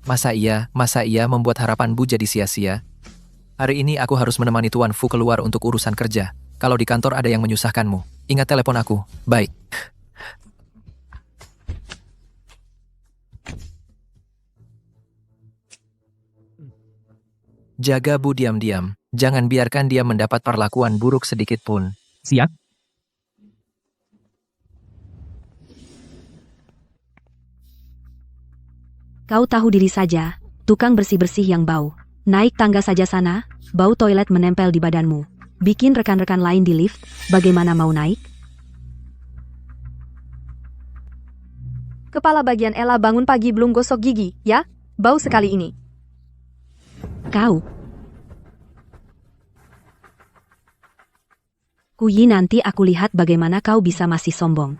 Masa iya membuat harapan Bu jadi sia-sia? Hari ini aku harus menemani Tuan Fu keluar untuk urusan kerja. Kalau di kantor ada yang menyusahkanmu, ingat telepon aku. Baik. Jaga Bu diam-diam. Jangan biarkan dia mendapat perlakuan buruk sedikit pun. Siap? Kau tahu diri saja, tukang bersih-bersih yang bau. Naik tangga saja sana, bau toilet menempel di badanmu. Bikin rekan-rekan lain di lift, bagaimana mau naik? Kepala bagian Ella bangun pagi belum gosok gigi, ya? Bau sekali ini. Kau. Kuyi, nanti aku lihat bagaimana kau bisa masih sombong.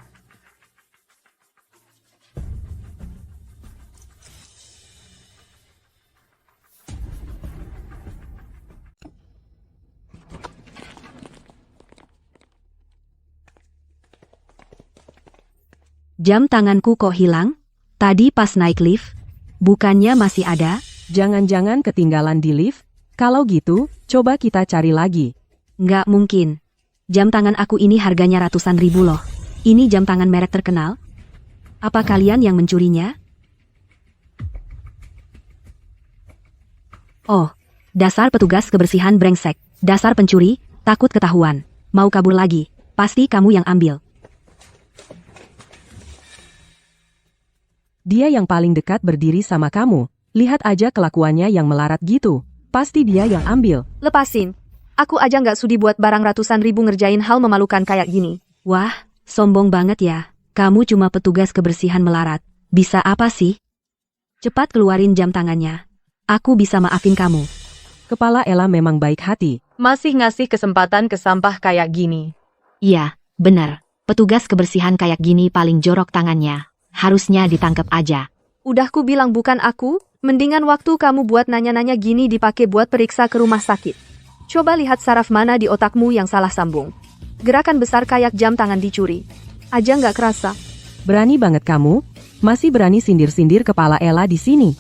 Jam tanganku kok hilang? Tadi pas naik lift, bukannya masih ada? Jangan-jangan ketinggalan di lift? Kalau gitu, coba kita cari lagi. Nggak mungkin. Jam tangan aku ini harganya ratusan ribu loh. Ini jam tangan merek terkenal. Apa kalian yang mencurinya? Oh, dasar petugas kebersihan brengsek. Dasar pencuri, takut ketahuan. Mau kabur lagi, pasti kamu yang ambil. Dia yang paling dekat berdiri sama kamu. Lihat aja kelakuannya yang melarat gitu. Pasti dia yang ambil. Lepasin. Aku aja nggak sudi buat barang ratusan ribu ngerjain hal memalukan kayak gini. Wah, sombong banget ya. Kamu cuma petugas kebersihan melarat. Bisa apa sih? Cepat keluarin jam tangannya. Aku bisa maafin kamu. Kepala Ella memang baik hati. Masih ngasih kesempatan ke sampah kayak gini. Iya, benar. Petugas kebersihan kayak gini paling jorok tangannya. Harusnya ditangkap aja. Udah ku bilang bukan aku, mendingan waktu kamu buat nanya-nanya gini dipakai buat periksa ke rumah sakit. Coba lihat saraf mana di otakmu yang salah sambung. Gerakan besar kayak jam tangan dicuri. Aja nggak kerasa. Berani banget kamu, masih berani sindir-sindir kepala Ella di sini.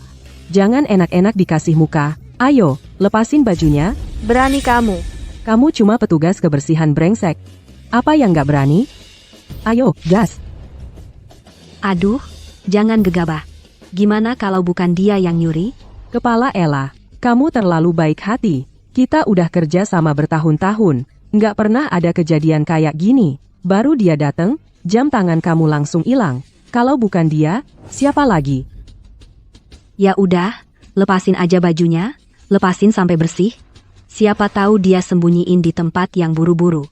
Jangan enak-enak dikasih muka. Ayo, lepasin bajunya. Berani kamu. Kamu cuma petugas kebersihan brengsek. Apa yang nggak berani? Ayo, gas. Aduh, jangan gegabah. Gimana kalau bukan dia yang nyuri? Kepala Ella, kamu terlalu baik hati. Kita udah kerja sama bertahun-tahun. Nggak pernah ada kejadian kayak gini. Baru dia dateng, jam tangan kamu langsung hilang. Kalau bukan dia, siapa lagi? Ya udah, lepasin aja bajunya. Lepasin sampai bersih. Siapa tahu dia sembunyiin di tempat yang buru-buru.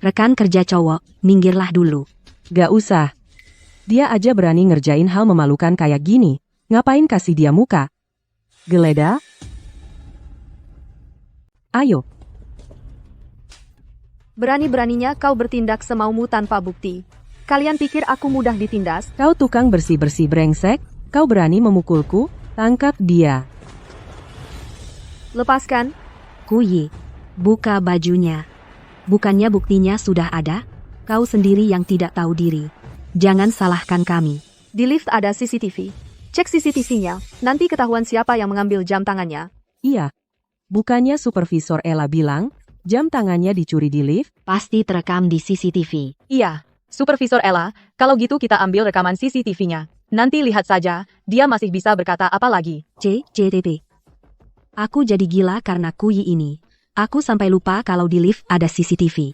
Rekan kerja cowok, minggirlah dulu. Gak usah. Dia aja berani ngerjain hal memalukan kayak gini. Ngapain kasih dia muka? Geledah? Ayo. Berani-beraninya kau bertindak semaumu tanpa bukti. Kalian pikir aku mudah ditindas? Kau tukang bersih-bersih brengsek? Kau berani memukulku? Tangkap dia. Lepaskan. Kuyi, buka bajunya. Bukannya buktinya sudah ada? Kau sendiri yang tidak tahu diri. Jangan salahkan kami. Di lift ada CCTV. Cek CCTV-nya, nanti ketahuan siapa yang mengambil jam tangannya. Iya. Bukannya Supervisor Ella bilang, jam tangannya dicuri di lift? Pasti terekam di CCTV. Iya, Supervisor Ella, kalau gitu kita ambil rekaman CCTV-nya. Nanti lihat saja, dia masih bisa berkata apa lagi. CCTV. Aku jadi gila karena Kuyi ini. Aku sampai lupa kalau di lift ada CCTV.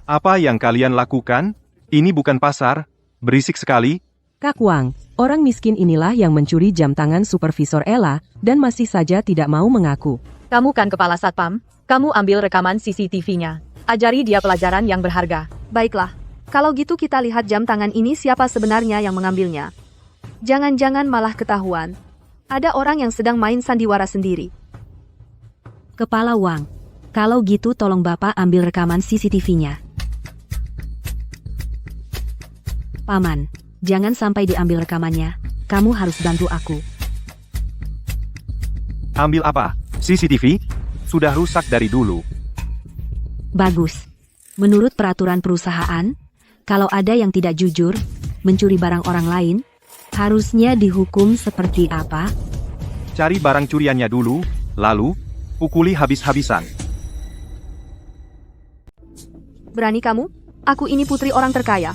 Apa yang kalian lakukan? Ini bukan pasar. Berisik sekali. Kak Wang, orang miskin inilah yang mencuri jam tangan Supervisor Ella dan masih saja tidak mau mengaku. Kamu kan kepala satpam, kamu ambil rekaman CCTV-nya. Ajari dia pelajaran yang berharga. Baiklah, kalau gitu kita lihat jam tangan ini siapa sebenarnya yang mengambilnya. Jangan-jangan malah ketahuan. Ada orang yang sedang main sandiwara sendiri. Kepala Wang, kalau gitu tolong Bapak ambil rekaman CCTV-nya. Paman, jangan sampai diambil rekamannya. Kamu harus bantu aku. Ambil apa? CCTV? Sudah rusak dari dulu. Bagus. Menurut peraturan perusahaan, kalau ada yang tidak jujur, mencuri barang orang lain, harusnya dihukum seperti apa? Cari barang curiannya dulu, lalu pukuli habis-habisan. Berani kamu? Aku ini putri orang terkaya.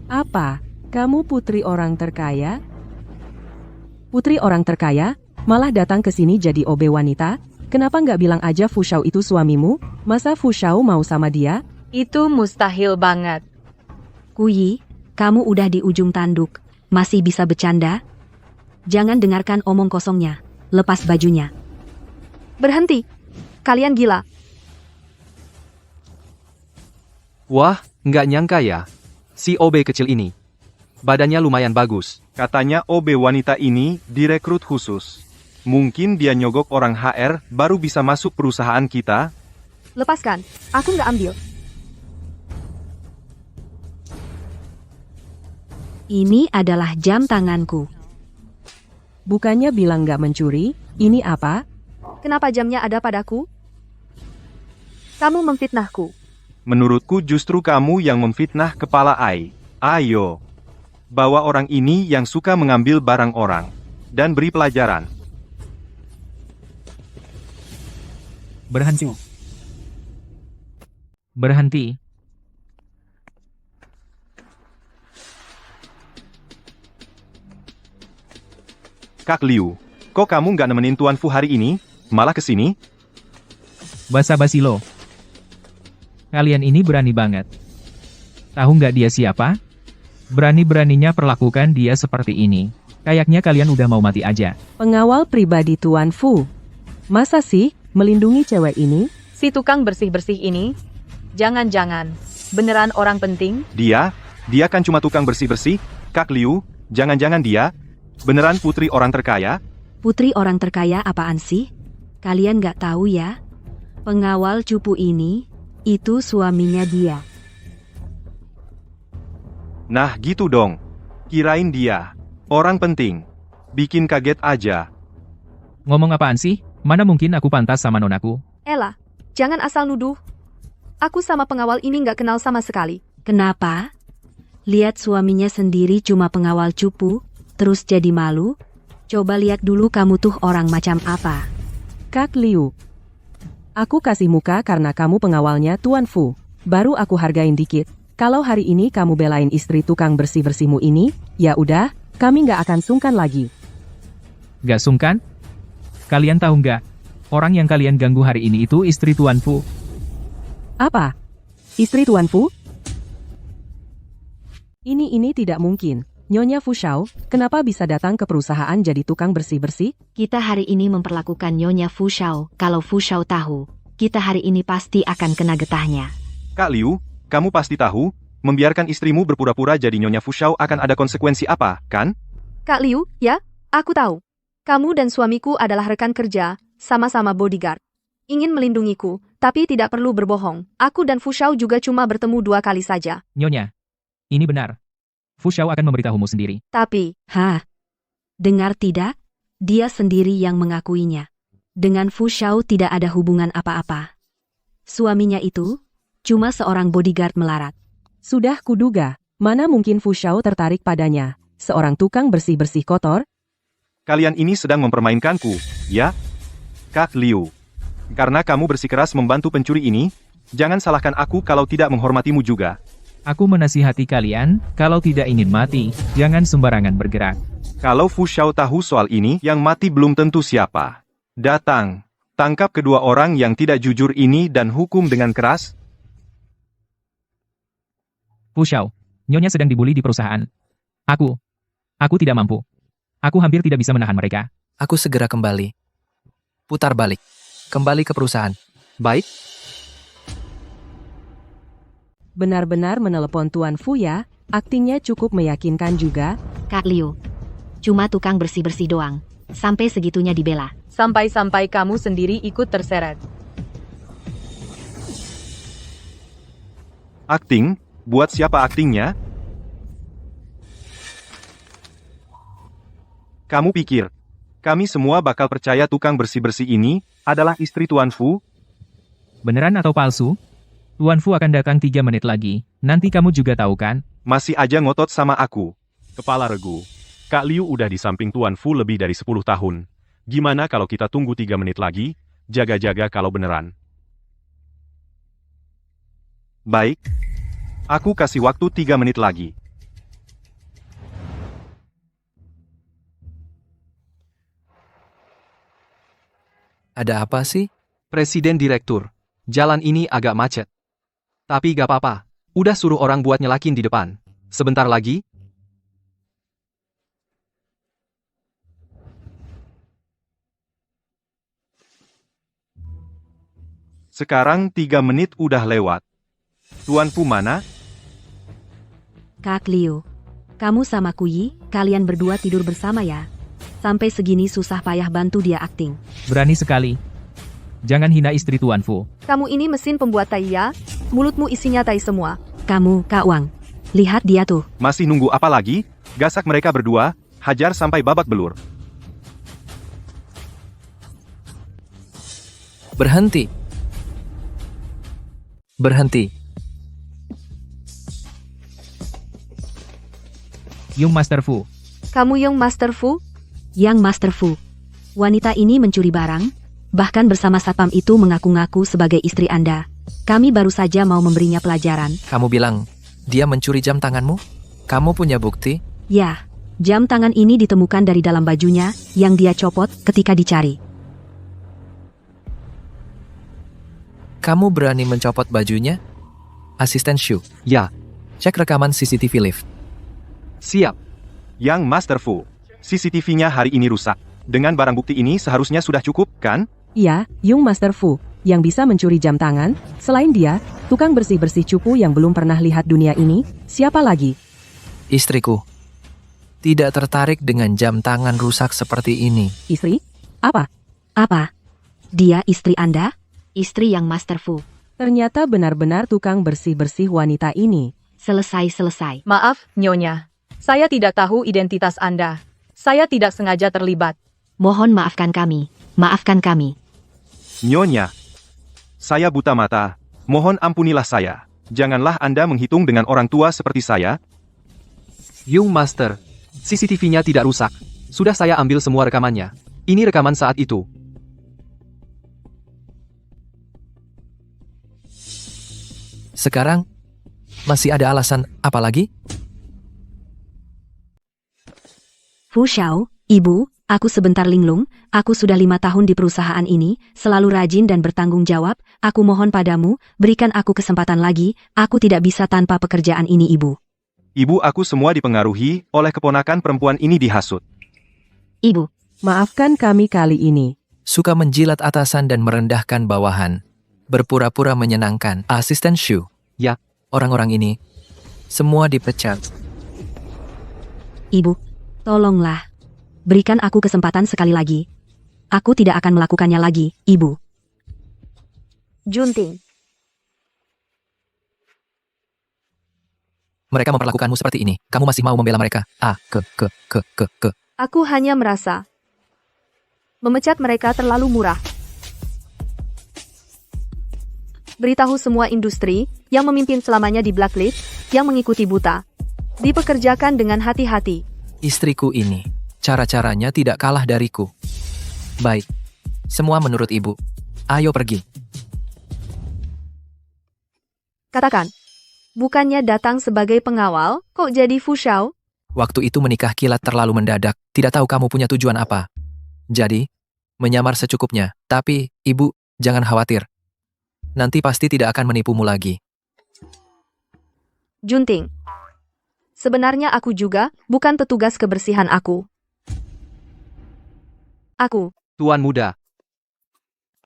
Apa? Kamu putri orang terkaya? Putri orang terkaya? Malah datang ke sini jadi OB wanita? Kenapa nggak bilang aja Fu Shao itu suamimu? Masa Fu Shao mau sama dia? Itu mustahil banget. Kuyi, kamu udah di ujung tanduk. Masih bisa bercanda? Jangan dengarkan omong kosongnya. Lepas bajunya. Berhenti. Kalian gila. Wah, nggak nyangka ya. Si OB kecil ini. Badannya lumayan bagus. Katanya OB wanita ini direkrut khusus. Mungkin dia nyogok orang HR baru bisa masuk perusahaan kita. Lepaskan. Aku nggak ambil. Ini adalah jam tanganku. Bukannya bilang nggak mencuri, ini apa? Kenapa jamnya ada padaku? Kamu memfitnahku. Menurutku justru kamu yang memfitnah kepala Ai. Ayo. Bawa orang ini yang suka mengambil barang orang. Dan beri pelajaran. Berhenti. Berhenti. Kak Liu, kok kamu nggak nemenin Tuan Fu hari ini? Malah kesini? Basa-basi lo. Kalian ini berani banget. Tahu nggak dia siapa? Berani-beraninya perlakukan dia seperti ini. Kayaknya kalian udah mau mati aja. Pengawal pribadi Tuan Fu. Masa sih, melindungi cewek ini? Si tukang bersih-bersih ini? Jangan-jangan. Beneran orang penting? Dia kan cuma tukang bersih-bersih. Kak Liu, jangan-jangan dia beneran putri orang terkaya? Putri orang terkaya apaan sih? Kalian nggak tahu ya? Pengawal cupu ini, itu suaminya dia. Nah gitu dong. Kirain dia orang penting. Bikin kaget aja. Ngomong apaan sih? Mana mungkin aku pantas sama nonaku? Ella, jangan asal nuduh. Aku sama pengawal ini nggak kenal sama sekali. Kenapa? Lihat suaminya sendiri cuma pengawal cupu, terus jadi malu? Coba lihat dulu kamu tuh orang macam apa. Kak Liu. Aku kasih muka karena kamu pengawalnya Tuan Fu. Baru aku hargain dikit. Kalau hari ini kamu belain istri tukang bersih-bersihmu ini, ya udah, kami nggak akan sungkan lagi. Gak sungkan? Kalian tahu nggak? Orang yang kalian ganggu hari ini itu istri Tuan Fu. Apa? Istri Tuan Fu? Ini tidak mungkin. Nyonya Fu Shao, kenapa bisa datang ke perusahaan jadi tukang bersih-bersih? Kita hari ini memperlakukan Nyonya Fu Shao. Kalau Fu Shao tahu, kita hari ini pasti akan kena getahnya. Kak Liu, kamu pasti tahu, Membiarkan istrimu berpura-pura jadi Nyonya Fu Shao akan ada konsekuensi apa, kan? Kak Liu, ya, aku tahu. Kamu dan suamiku adalah rekan kerja, sama-sama bodyguard. Ingin melindungiku, tapi tidak perlu berbohong. Aku dan Fu Shao juga cuma bertemu 2 kali saja. Nyonya, ini benar. Fu Shao akan memberitahumu sendiri. Tapi, Dengar tidak? Dia sendiri yang mengakuinya. Dengan Fu Shao tidak ada hubungan apa-apa. Suaminya itu cuma seorang bodyguard melarat. Sudah kuduga, mana mungkin Fu Shao tertarik padanya, seorang tukang bersih-bersih kotor? Kalian ini sedang mempermainkanku, ya? Kak Liu. Karena kamu bersikeras membantu pencuri ini, jangan salahkan aku kalau tidak menghormatimu juga. Aku menasihati kalian, kalau tidak ingin mati, jangan sembarangan bergerak. Kalau Fu Shao tahu soal ini, yang mati belum tentu siapa. Datang, tangkap kedua orang yang tidak jujur ini dan hukum dengan keras. Fu Shao, Nyonya sedang dibully di perusahaan. Aku tidak mampu. Aku hampir tidak bisa menahan mereka. Aku segera kembali. Putar balik. Kembali ke perusahaan. Baik, Benar-benar menelepon Tuan Fu ya, aktingnya cukup meyakinkan juga. Kak Liu. Cuma tukang bersih-bersih doang. Sampai segitunya dibela. Sampai-sampai kamu sendiri ikut terseret. Akting? Buat siapa aktingnya? Kamu pikir, kami semua bakal percaya tukang bersih-bersih ini adalah istri Tuan Fu? Beneran atau palsu? Tuan Fu akan datang 3 menit lagi. Nanti kamu juga tahu kan? Masih aja ngotot sama aku. Kepala regu. Kak Liu udah di samping Tuan Fu lebih dari 10 tahun. Gimana kalau kita tunggu 3 menit lagi? Jaga-jaga kalau beneran. Baik. Aku kasih waktu 3 menit lagi. Ada apa sih? Presiden Direktur. Jalan ini agak macet. Tapi gak apa-apa. Udah suruh orang buat nyelakin di depan. Sebentar lagi. Sekarang 3 menit udah lewat. Tuan Fu mana? Kak Liu. Kamu sama Kuyi, kalian berdua tidur bersama ya. Sampai segini susah payah bantu dia akting. Berani sekali. Jangan hina istri Tuan Fu. kamu ini mesin pembuat tai ya? Mulutmu isinya tai semua. Kamu, Kak Wang. Lihat dia tuh. Masih nunggu apa lagi? Gasak mereka berdua, hajar sampai babak belur. Berhenti. Berhenti. Yung Master Fu. Kamu yang Master Fu? Yang Master Fu. Wanita ini mencuri barang, bahkan bersama satpam itu mengaku-ngaku sebagai istri Anda. Kami baru saja mau memberinya pelajaran. Kamu bilang, dia mencuri jam tanganmu? Kamu punya bukti? Ya, jam tangan ini ditemukan dari dalam bajunya yang dia copot ketika dicari. Kamu berani mencopot bajunya? Asisten Shu. Ya, Cek rekaman CCTV lift. siap. Yang Master Fu, CCTV-nya hari ini rusak. Dengan barang bukti ini seharusnya sudah cukup, kan? Iya, Yung Master Fu, yang bisa mencuri jam tangan. Selain dia, tukang bersih-bersih cupu yang belum pernah lihat dunia ini, siapa lagi? Istriku. Tidak tertarik dengan jam tangan rusak seperti ini. Istri? Apa? Apa? Dia istri Anda? Istri yang Master Fu. Ternyata benar-benar tukang bersih-bersih wanita ini. Selesai. Maaf, Nyonya. Saya tidak tahu identitas Anda. Saya tidak sengaja terlibat. Mohon maafkan kami. Maafkan kami. Nyonya, saya buta mata. Mohon ampunilah saya. Janganlah Anda menghitung dengan orang tua seperti saya. Yung Master, CCTV-nya tidak rusak. Sudah saya ambil semua rekamannya. Ini rekaman saat itu. Sekarang, masih ada alasan apa lagi? Fu Shao, Ibu, aku sebentar linglung, aku sudah 5 tahun di perusahaan ini, selalu rajin dan bertanggung jawab, aku mohon padamu, berikan aku kesempatan lagi, aku tidak bisa tanpa pekerjaan ini Ibu. Ibu aku semua dipengaruhi oleh keponakan perempuan ini dihasut. Ibu. Maafkan kami kali ini. Suka menjilat atasan dan merendahkan bawahan. Berpura-pura menyenangkan. Asisten Shu. Ya. Orang-orang ini Semua dipecat. Ibu, tolonglah. Berikan aku kesempatan sekali lagi. Aku tidak akan melakukannya lagi, Ibu. Junting. Mereka memperlakukanmu seperti ini. Kamu masih mau membela mereka? Aku hanya merasa memecat mereka terlalu murah. Beritahu semua industri yang memimpin selamanya di blacklist, yang mengikuti buta. Dipekerjakan dengan hati-hati. Istriku ini, cara-caranya tidak kalah dariku. Baik, semua menurut ibu. Ayo pergi. Katakan, bukannya datang sebagai pengawal, kok jadi Fu Shao? Waktu itu menikah kilat terlalu mendadak, tidak tahu kamu punya tujuan apa. Jadi, menyamar secukupnya. Tapi, ibu, jangan khawatir. Nanti pasti tidak akan menipumu lagi. Junting. Sebenarnya aku juga bukan petugas kebersihan aku. Tuan muda.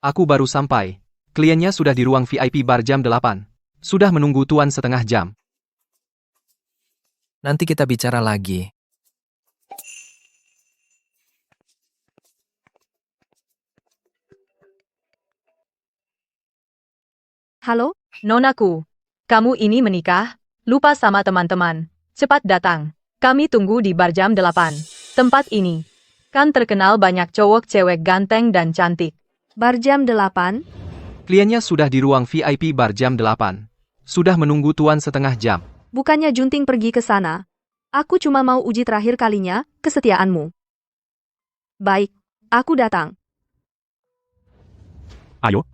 Aku baru sampai. Kliennya sudah di ruang VIP bar jam 8. Sudah menunggu tuan setengah jam. Nanti kita bicara lagi. Halo? Nonaku, kamu ini menikah? Lupa sama teman-teman. Cepat datang. Kami tunggu di bar jam 8. Tempat ini kan terkenal banyak cowok cewek ganteng dan cantik. Bar jam 8? Kliennya sudah di ruang VIP bar jam 8. Sudah menunggu tuan setengah jam. Bukannya Junting pergi ke sana. Aku cuma mau uji terakhir kalinya kesetiaanmu. Baik, aku datang. Ayo.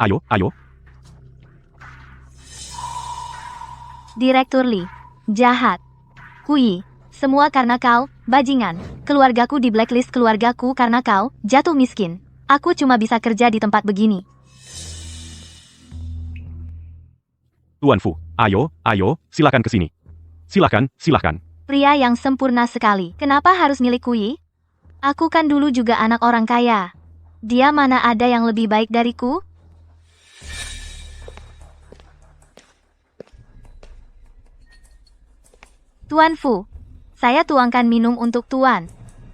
Direktur Lee. Jahat. Kui. Semua karena kau, bajingan. Keluargaku di blacklist keluargaku karena kau, jatuh miskin. Aku cuma bisa kerja di tempat begini. Tuan Fu, ayo, silakan ke sini. Silakan. Pria yang sempurna sekali. Kenapa harus milik Kui? Aku kan dulu juga anak orang kaya. Dia mana ada yang lebih baik dariku? Tuan Fu, saya tuangkan minum untuk Tuan.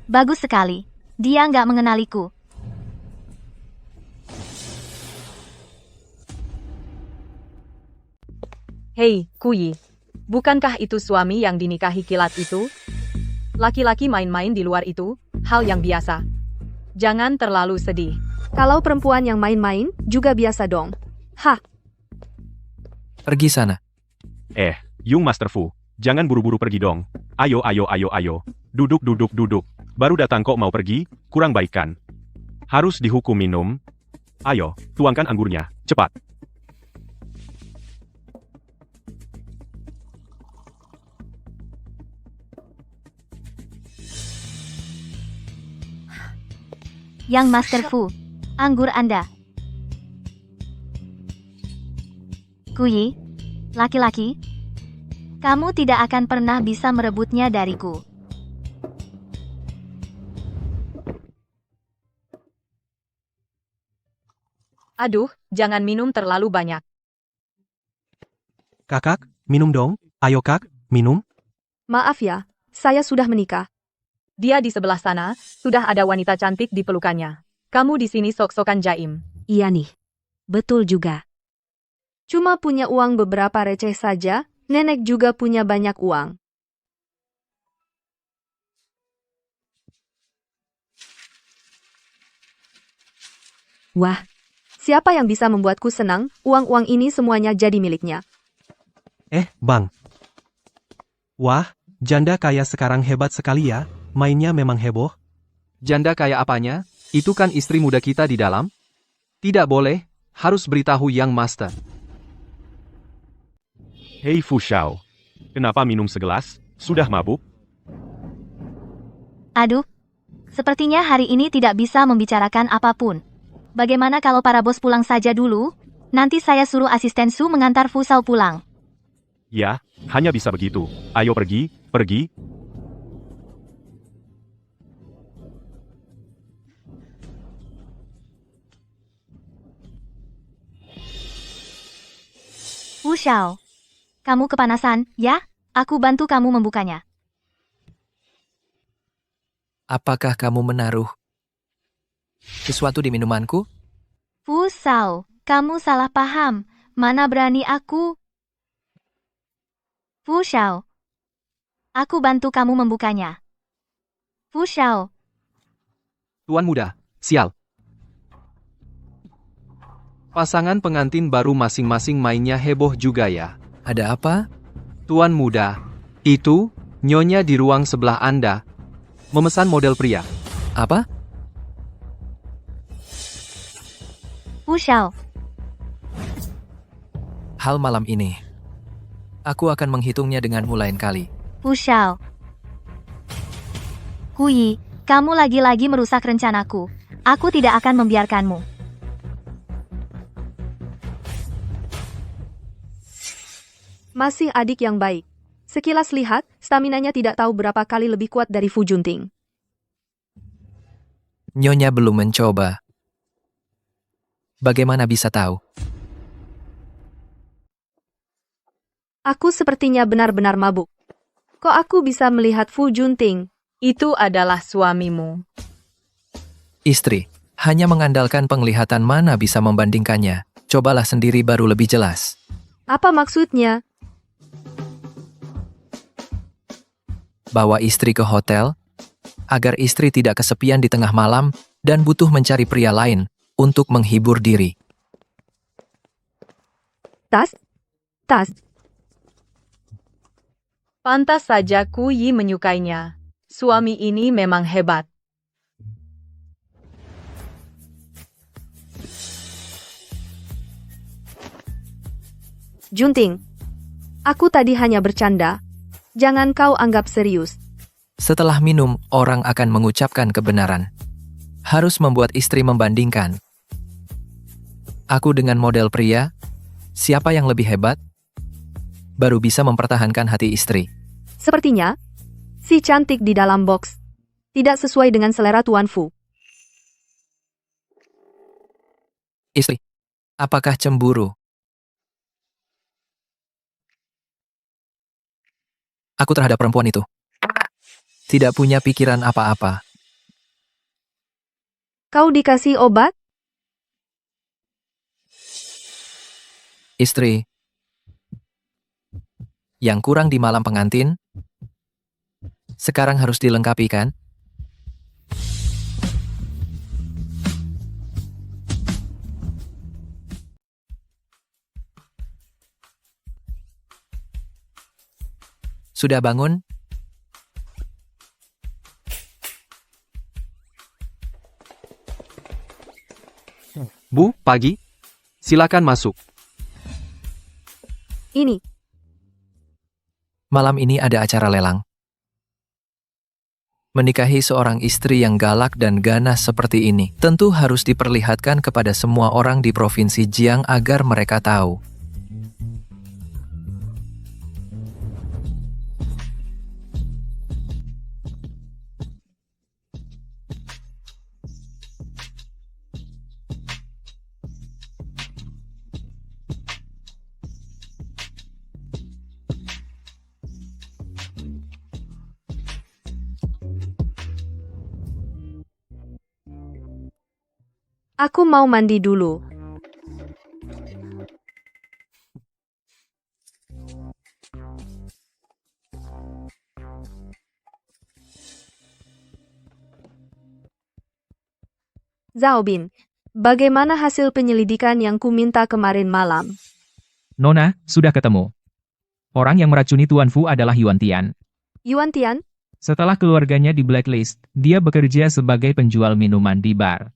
Bagus sekali. Dia nggak mengenaliku. Hei, Kui. Bukankah itu suami yang dinikahi kilat itu? Laki-laki main-main di luar itu, hal yang biasa. Jangan terlalu sedih. Kalau perempuan yang main-main, juga biasa dong. Hah, Pergi sana. Yung Master Fu, jangan buru-buru pergi dong. Ayo. Duduk. Baru datang kok mau pergi, kurang baik kan? Harus dihukum minum. Ayo, tuangkan anggurnya, cepat. Yang Master Fu, anggur Anda. Kui, laki-laki, kamu tidak akan pernah bisa merebutnya dariku. Aduh, jangan minum terlalu banyak. Kakak, minum dong. Ayo kak, minum. maaf ya, saya sudah menikah. Dia di sebelah sana, sudah ada wanita cantik di pelukannya. Kamu di sini sok-sokan jaim. Iya nih. Betul juga. Cuma punya uang beberapa receh saja, nenek juga punya banyak uang. Wah, Siapa yang bisa membuatku senang, uang-uang ini semuanya jadi miliknya. Bang. Wah, janda kaya sekarang hebat sekali ya, mainnya memang heboh. Janda kaya apanya? Itu kan istri muda kita di dalam. Tidak boleh, harus beritahu Yang Master. Hei Fu Shao, kenapa minum segelas? Sudah mabuk? Aduh, sepertinya hari ini tidak bisa membicarakan apapun. Bagaimana kalau para bos pulang saja dulu? Nanti saya suruh asisten Su mengantar Fu Shao pulang. Ya, hanya bisa begitu. Ayo pergi. Fu Shao, kamu kepanasan, ya? Aku bantu kamu membukanya. Apakah kamu menaruh sesuatu di minumanku? Fu Shao, kamu salah paham. Mana berani aku? Fu Shao. Aku bantu kamu membukanya. Fu Shao. Tuan muda, sial. Pasangan pengantin baru masing-masing mainnya heboh juga ya. Ada apa? Tuan muda, itu, nyonya di ruang sebelah Anda, memesan model pria. Apa? Fu Shao. Hal malam ini. Aku akan menghitungnya denganmu lain kali. Fu Shao. Hui, kamu lagi-lagi merusak rencanaku. Aku tidak akan membiarkanmu. Masih adik yang baik. Sekilas lihat, staminanya tidak tahu berapa kali lebih kuat dari Fu Junting. Nyonya belum mencoba. Bagaimana bisa tahu? Aku sepertinya benar-benar mabuk. Kok aku bisa melihat Fu Junting? Itu adalah suamimu. Istri, hanya mengandalkan penglihatan mana bisa membandingkannya. Cobalah sendiri baru lebih jelas. Apa maksudnya? Bawa istri ke hotel, agar istri tidak kesepian di tengah malam dan butuh mencari pria lain untuk menghibur diri. Tas? Pantas saja Ku Yi menyukainya. Suami ini memang hebat. Junting. Aku tadi hanya bercanda. Jangan kau anggap serius. Setelah minum, orang akan mengucapkan kebenaran. Harus membuat istri membandingkan. Aku dengan model pria, siapa yang lebih hebat? Baru bisa mempertahankan hati istri. Sepertinya, si cantik di dalam box tidak sesuai dengan selera Tuan Fu. Istri, apakah cemburu? Aku terhadap perempuan itu tidak punya pikiran apa-apa. Kau dikasih obat? Istri, yang kurang di malam pengantin, sekarang harus dilengkapi kan? Sudah bangun? Bu, pagi. Silakan masuk. Ini. Malam ini ada acara lelang. Menikahi seorang istri yang galak dan ganas seperti ini tentu harus diperlihatkan kepada semua orang di Provinsi Jiang agar mereka tahu. Aku mau mandi dulu. Zhao Bin, bagaimana hasil penyelidikan yang ku minta kemarin malam? Nona, sudah ketemu. Orang yang meracuni Tuan Fu adalah Yuan Tian. Yuan Tian? Setelah keluarganya di blacklist, dia bekerja sebagai penjual minuman di bar.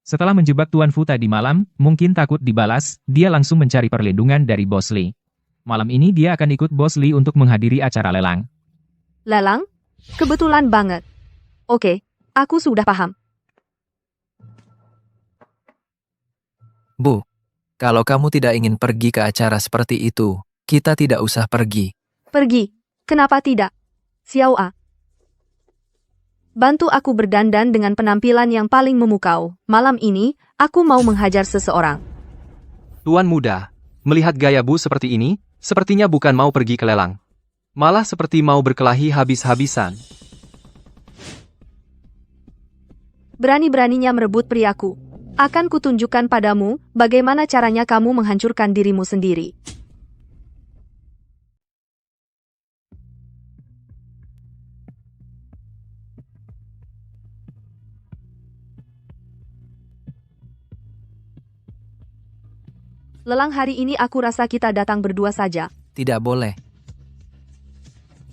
Setelah menjebak Tuan Fu tadi malam, mungkin takut dibalas, dia langsung mencari perlindungan dari Bos Li. Malam ini dia akan ikut Bos Li untuk menghadiri acara lelang. Lelang? Kebetulan banget. Oke, aku sudah paham. Bu, kalau kamu tidak ingin pergi ke acara seperti itu, kita tidak usah pergi. Pergi. Kenapa tidak? Xiao A. Bantu aku berdandan dengan penampilan yang paling memukau. Malam ini, aku mau menghajar seseorang. Tuan muda, melihat gaya Bu seperti ini, sepertinya bukan mau pergi ke lelang. Malah seperti mau berkelahi habis-habisan. Berani-beraninya merebut priaku. Akan kutunjukkan padamu bagaimana caranya kamu menghancurkan dirimu sendiri. Lelang, hari ini aku rasa kita datang berdua saja. Tidak boleh.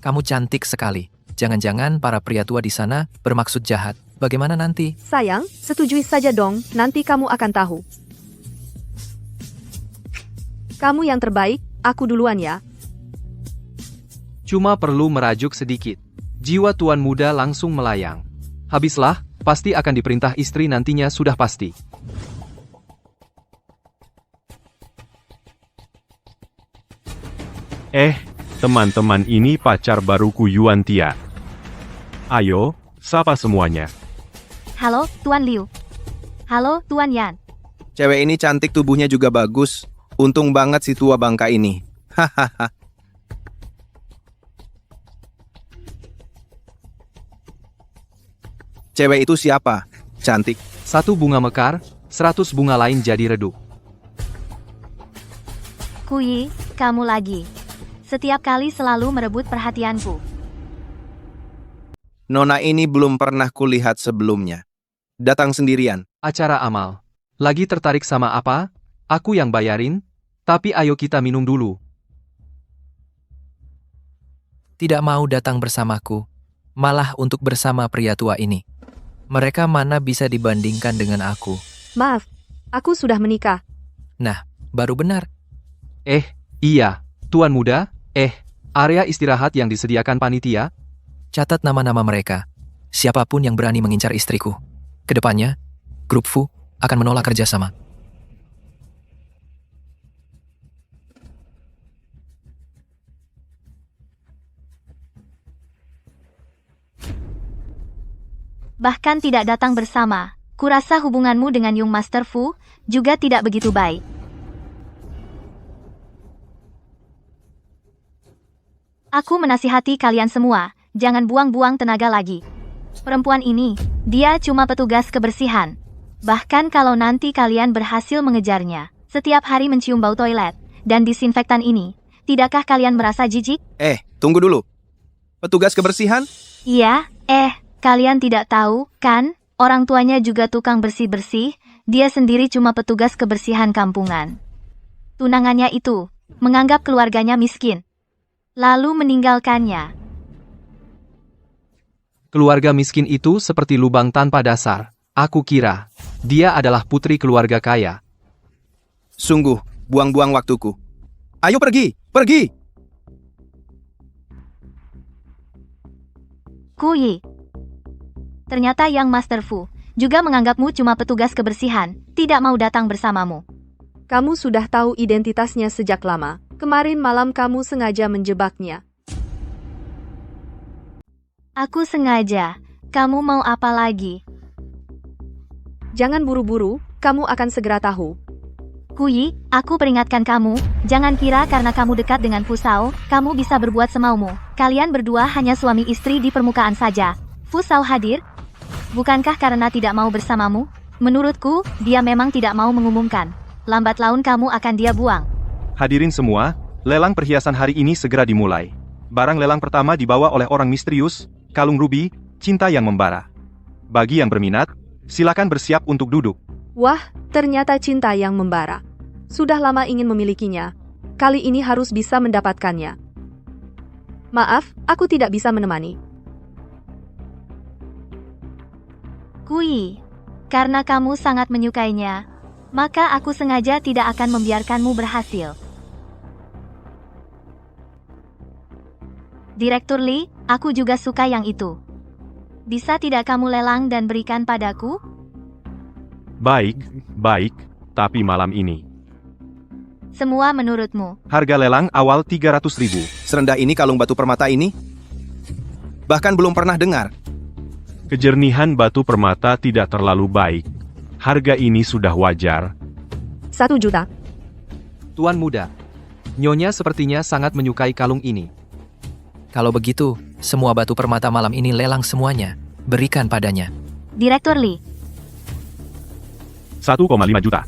Kamu cantik sekali. Jangan-jangan para pria tua di sana bermaksud jahat. Bagaimana nanti? Sayang, setujui saja dong, nanti kamu akan tahu. Kamu yang terbaik, aku duluan ya. Cuma perlu merajuk sedikit. Jiwa tuan muda langsung melayang. Habislah, pasti akan diperintah istri nantinya sudah pasti. Teman-teman ini pacar baruku Yuan Tia. Ayo, sapa semuanya. Halo, Tuan Liu. Halo, Tuan Yan. Cewek ini cantik, tubuhnya juga bagus. Untung banget si tua bangka ini. Hahaha. Cewek itu siapa? Cantik. 1 bunga mekar, 100 bunga lain jadi redup. Kuyi, kamu lagi. Setiap kali selalu merebut perhatianku. Nona ini belum pernah kulihat sebelumnya. Datang sendirian. Acara amal. Lagi tertarik sama apa? Aku yang bayarin, tapi ayo kita minum dulu. Tidak mau datang bersamaku, malah untuk bersama pria tua ini. Mereka mana bisa dibandingkan dengan aku. Maaf, aku sudah menikah. Nah, baru benar. Iya, tuan muda. Area istirahat yang disediakan panitia. Catat nama-nama mereka. Siapapun yang berani mengincar istriku. Kedepannya, Grup Fu akan menolak kerjasama. Bahkan tidak datang bersama. Kurasa hubunganmu dengan Young Master Fu juga tidak begitu baik. Aku menasihati kalian semua, jangan buang-buang tenaga lagi. Perempuan ini, dia cuma petugas kebersihan. Bahkan kalau nanti kalian berhasil mengejarnya, setiap hari mencium bau toilet dan disinfektan ini, tidakkah kalian merasa jijik? Tunggu dulu. Petugas kebersihan? Iya, kalian tidak tahu, kan? Orang tuanya juga tukang bersih-bersih, dia sendiri cuma petugas kebersihan kampungan. Tunangannya itu, menganggap keluarganya miskin, lalu meninggalkannya. Keluarga miskin itu seperti lubang tanpa dasar. Aku kira, dia adalah putri keluarga kaya. Sungguh, buang-buang waktuku. Ayo pergi, pergi! Kuyi. Ternyata Yang Master Fu juga menganggapmu cuma petugas kebersihan, tidak mau datang bersamamu. Kamu sudah tahu identitasnya sejak lama. Kemarin malam kamu sengaja menjebaknya. Aku sengaja. Kamu mau apa lagi? Jangan buru-buru, kamu akan segera tahu. Kuyi, aku peringatkan kamu, jangan kira karena kamu dekat dengan Fu Shao, kamu bisa berbuat semaumu. Kalian berdua hanya suami istri di permukaan saja. Fu Shao hadir? Bukankah karena tidak mau bersamamu? Menurutku, dia memang tidak mau mengumumkan. Lambat laun kamu akan dia buang. Hadirin semua, lelang perhiasan hari ini segera dimulai. Barang lelang pertama dibawa oleh orang misterius, kalung rubi, cinta yang membara. Bagi yang berminat, silakan bersiap untuk duduk. Wah, ternyata cinta yang membara. Sudah lama ingin memilikinya. Kali ini harus bisa mendapatkannya. Maaf, aku tidak bisa menemani. Kuyi, karena kamu sangat menyukainya, maka aku sengaja tidak akan membiarkanmu berhasil. Direktur Li, aku juga suka yang itu. Bisa tidak kamu lelang dan berikan padaku? Baik, tapi malam ini. Semua menurutmu. Harga lelang awal 300.000. Serendah ini kalung batu permata ini? Bahkan belum pernah dengar. Kejernihan batu permata tidak terlalu baik. Harga ini sudah wajar. 1 juta. Tuan muda, Nyonya sepertinya sangat menyukai kalung ini. Kalau begitu, semua batu permata malam ini lelang semuanya. Berikan padanya. Direktur Lee. 1,5 juta.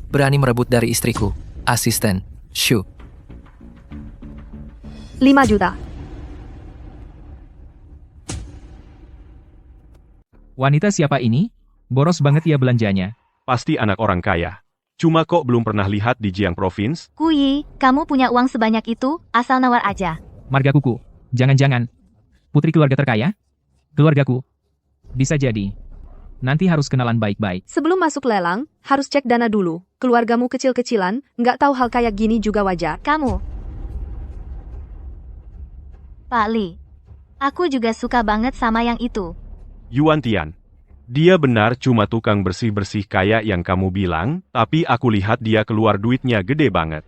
Berani merebut dari istriku. Asisten, Shu. 5 juta. Wanita siapa ini? Boros banget ya belanjanya. Pasti anak orang kaya. Cuma kok belum pernah lihat di Jiang Province? Kuyi, kamu punya uang sebanyak itu, asal nawar aja. Marga kuku. Jangan-jangan. Putri keluarga terkaya? Keluargaku. Bisa jadi. Nanti harus kenalan baik-baik. Sebelum masuk lelang, harus cek dana dulu. Keluargamu kecil-kecilan, nggak tahu hal kayak gini juga wajar. Kamu. Pak Lee. Aku juga suka banget sama yang itu. Yuan Tian. Dia benar cuma tukang bersih-bersih kayak yang kamu bilang, tapi aku lihat dia keluar duitnya gede banget.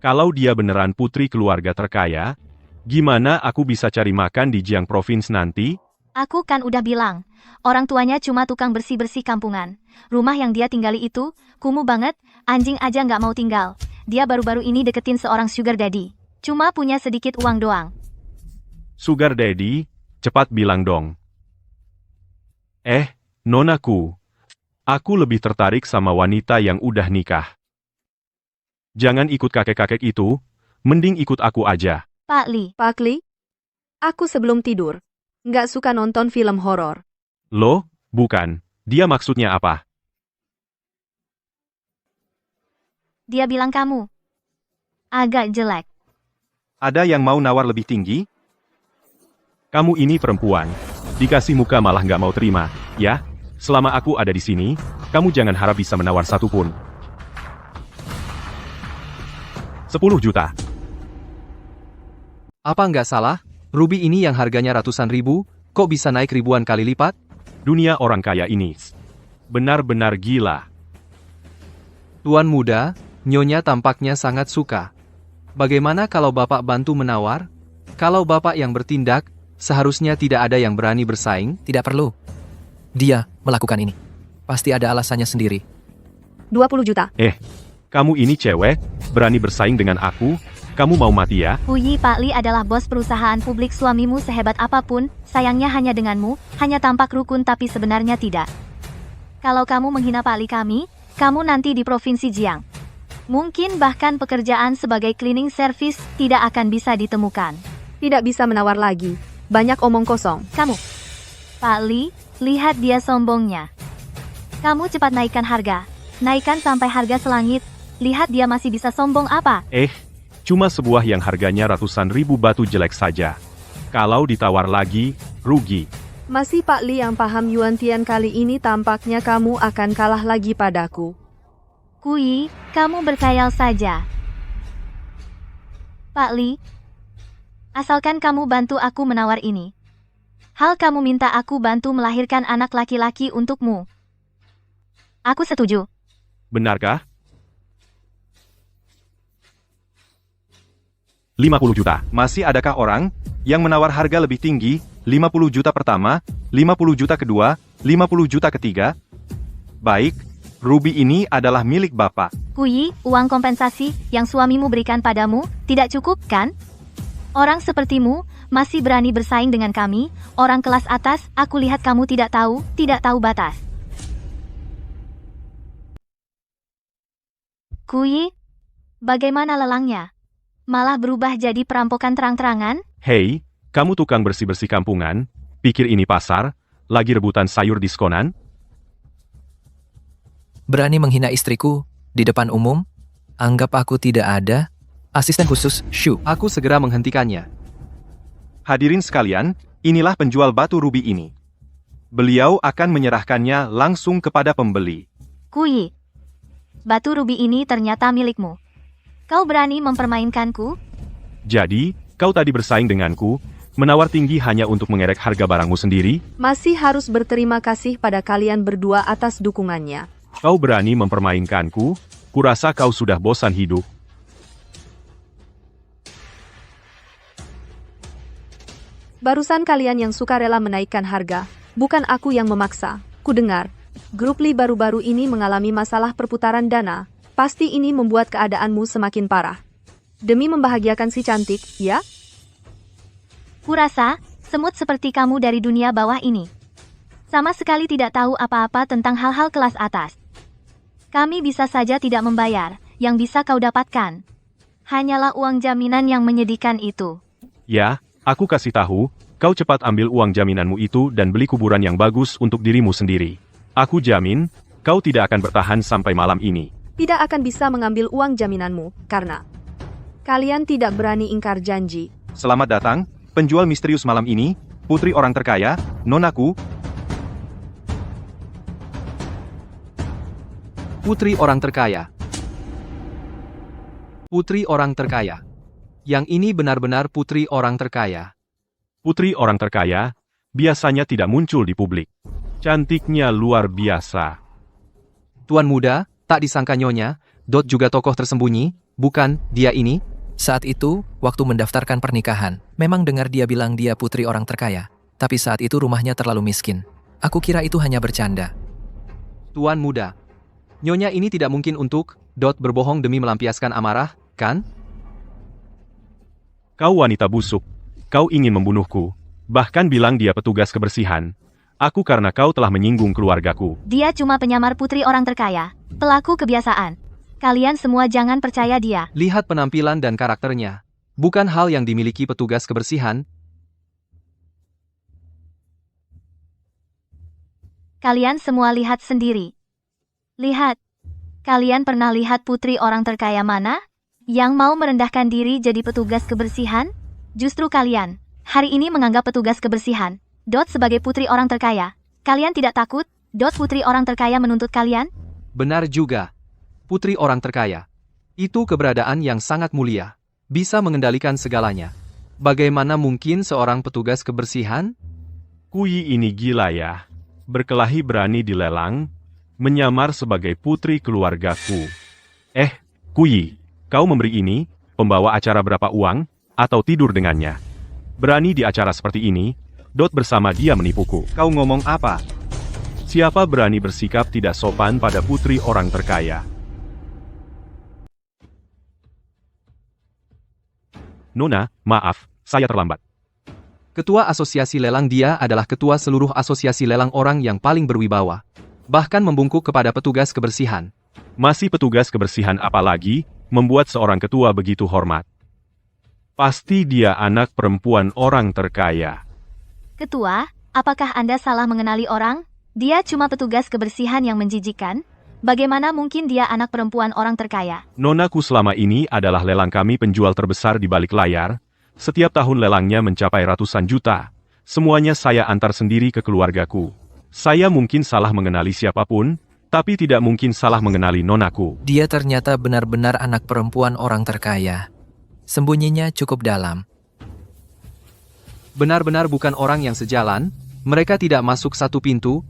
Kalau dia beneran putri keluarga terkaya, gimana aku bisa cari makan di Jiang Province nanti? Aku kan udah bilang, orang tuanya cuma tukang bersih-bersih kampungan. Rumah yang dia tinggali itu, kumuh banget, anjing aja nggak mau tinggal. Dia baru-baru ini deketin seorang sugar daddy. Cuma punya sedikit uang doang. Sugar Daddy, cepat bilang dong. Nonaku. Aku lebih tertarik sama wanita yang udah nikah. Jangan ikut kakek-kakek itu, mending ikut aku aja. Pak Lee. Pak Lee? Aku sebelum tidur. Nggak suka nonton film horor. Loh, bukan. Dia maksudnya apa? Dia bilang kamu agak jelek. Ada yang mau nawar lebih tinggi? Kamu ini perempuan. Dikasih muka malah nggak mau terima, ya? Selama aku ada di sini, kamu jangan harap bisa menawar satupun. 10 juta. Apa nggak salah? Ruby ini yang harganya ratusan ribu, kok bisa naik ribuan kali lipat? Dunia orang kaya ini benar-benar gila. Tuan muda, Nyonya tampaknya sangat suka. Bagaimana kalau Bapak bantu menawar? Kalau Bapak yang bertindak, seharusnya tidak ada yang berani bersaing. Tidak perlu. Dia melakukan ini. Pasti ada alasannya sendiri. 20 juta. Kamu ini cewek, berani bersaing dengan aku? Kamu mau mati ya? Puyi, Pak Lee adalah bos perusahaan publik. Suamimu sehebat apapun, sayangnya hanya denganmu, hanya tampak rukun tapi sebenarnya tidak. Kalau kamu menghina Pak Lee kamu nanti di Provinsi Jiang. Mungkin bahkan pekerjaan sebagai cleaning service tidak akan bisa ditemukan. Tidak bisa menawar lagi. Banyak omong kosong. Kamu. Pak Lee, lihat dia sombongnya. Kamu cepat naikkan harga. Naikkan sampai harga selangit. Lihat dia masih bisa sombong apa. Cuma sebuah yang harganya ratusan ribu batu jelek saja. Kalau ditawar lagi, rugi. Masih Pak Lee yang paham Yuan Tian kali ini tampaknya kamu akan kalah lagi padaku. Kuyi, kamu berkhayal saja. Pak Lee, asalkan kamu bantu aku menawar ini. Hal kamu minta aku bantu melahirkan anak laki-laki untukmu. Aku setuju. Benarkah? 50 juta. Masih adakah orang yang menawar harga lebih tinggi? 50 juta pertama, 50 juta kedua, 50 juta ketiga? Baik, Ruby ini adalah milik Bapak. Kuyi, uang kompensasi yang suamimu berikan padamu tidak cukup, kan? Orang sepertimu masih berani bersaing dengan kami, orang kelas atas. Aku lihat kamu tidak tahu batas. Kuyi, bagaimana lelangnya? Malah berubah jadi perampokan terang-terangan? Hei, kamu tukang bersih-bersih kampungan, pikir ini pasar, lagi rebutan sayur diskonan? Berani menghina istriku di depan umum? Anggap aku tidak ada? Asisten khusus, Shu. Aku segera menghentikannya. Hadirin sekalian, inilah penjual batu ruby ini. Beliau akan menyerahkannya langsung kepada pembeli. Kuyi, batu ruby ini ternyata milikmu. Kau berani mempermainkanku? Jadi, kau tadi bersaing denganku, menawar tinggi hanya untuk mengerek harga barangmu sendiri? Masih harus berterima kasih pada kalian berdua atas dukungannya. Kau berani mempermainkanku? Kurasa kau sudah bosan hidup. Barusan kalian yang suka rela menaikkan harga, bukan aku yang memaksa. Kudengar, grup Lee baru-baru ini mengalami masalah perputaran dana. Pasti ini membuat keadaanmu semakin parah. Demi membahagiakan si cantik, ya? Kurasa, semut seperti kamu dari dunia bawah ini. Sama sekali tidak tahu apa-apa tentang hal-hal kelas atas. Kami bisa saja tidak membayar, yang bisa kau dapatkan hanyalah uang jaminan yang menyedihkan itu. Ya, aku kasih tahu, kau cepat ambil uang jaminanmu itu dan beli kuburan yang bagus untuk dirimu sendiri. Aku jamin, kau tidak akan bertahan sampai malam ini. Tidak akan bisa mengambil uang jaminanmu, karena kalian tidak berani ingkar janji. Selamat datang, penjual misterius malam ini, putri orang terkaya, nonaku. Putri orang terkaya. Putri orang terkaya. Yang ini benar-benar putri orang terkaya. Putri orang terkaya, biasanya tidak muncul di publik. Cantiknya luar biasa. Tuan muda, tak disangka Nyonya, Dot juga tokoh tersembunyi, bukan, dia ini? Saat itu, waktu mendaftarkan pernikahan, memang dengar dia bilang dia putri orang terkaya. Tapi saat itu rumahnya terlalu miskin. Aku kira itu hanya bercanda. Tuan muda, Nyonya ini tidak mungkin untuk Dot berbohong demi melampiaskan amarah, kan? Kau wanita busuk. Kau ingin membunuhku. Bahkan bilang dia petugas kebersihan. Aku karena kau telah menyinggung keluargaku. Dia cuma penyamar putri orang terkaya, pelaku kebiasaan. Kalian semua jangan percaya dia. Lihat penampilan dan karakternya. Bukan hal yang dimiliki petugas kebersihan. Kalian semua lihat sendiri. Lihat. Kalian pernah lihat putri orang terkaya mana? Yang mau merendahkan diri jadi petugas kebersihan? Justru kalian, hari ini menganggap petugas kebersihan Dot sebagai putri orang terkaya. Kalian tidak takut, Dot putri orang terkaya menuntut kalian? Benar juga. Putri orang terkaya. Itu keberadaan yang sangat mulia. Bisa mengendalikan segalanya. Bagaimana mungkin seorang petugas kebersihan? Kui ini gila ya. Berkelahi berani dilelang, menyamar sebagai putri keluargaku. Kui, kau memberi ini, pembawa acara berapa uang, atau tidur dengannya? Berani di acara seperti ini, Dot bersama dia menipuku. Kau ngomong apa? Siapa berani bersikap tidak sopan pada putri orang terkaya? Nona, maaf, saya terlambat. Ketua Asosiasi Lelang dia adalah ketua seluruh asosiasi lelang orang yang paling berwibawa. Bahkan membungkuk kepada petugas kebersihan. Masih petugas kebersihan apalagi, membuat seorang ketua begitu hormat. Pasti dia anak perempuan orang terkaya. Ketua, apakah Anda salah mengenali orang? Dia cuma petugas kebersihan yang menjijikan. Bagaimana mungkin dia anak perempuan orang terkaya? Nonaku selama ini adalah lelang kami penjual terbesar di balik layar. Setiap tahun lelangnya mencapai ratusan juta. Semuanya saya antar sendiri ke keluargaku. Saya mungkin salah mengenali siapapun, tapi tidak mungkin salah mengenali nonaku. Dia ternyata benar-benar anak perempuan orang terkaya. Sembunyinya cukup dalam. Benar-benar bukan orang yang sejalan, mereka tidak masuk satu pintu.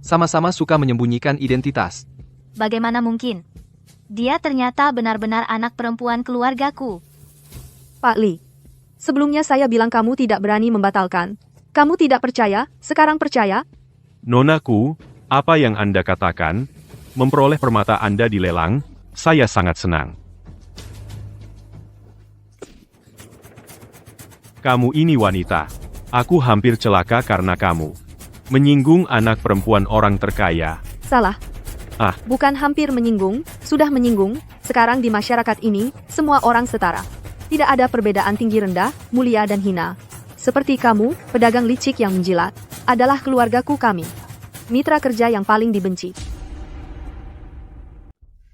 Sama-sama suka menyembunyikan identitas. Bagaimana mungkin? Dia ternyata benar-benar anak perempuan keluargaku. Pak Li, sebelumnya saya bilang kamu tidak berani membatalkan. Kamu tidak percaya, sekarang percaya? Nonaku, apa yang Anda katakan? Memperoleh permata Anda di lelang, saya sangat senang. Kamu ini wanita. Aku hampir celaka karena kamu. Menyinggung anak perempuan orang terkaya. Salah. Bukan hampir menyinggung, sudah menyinggung. Sekarang di masyarakat ini, semua orang setara. Tidak ada perbedaan tinggi rendah, mulia dan hina. Seperti kamu, pedagang licik yang menjilat, adalah keluargaku kami. Mitra kerja yang paling dibenci.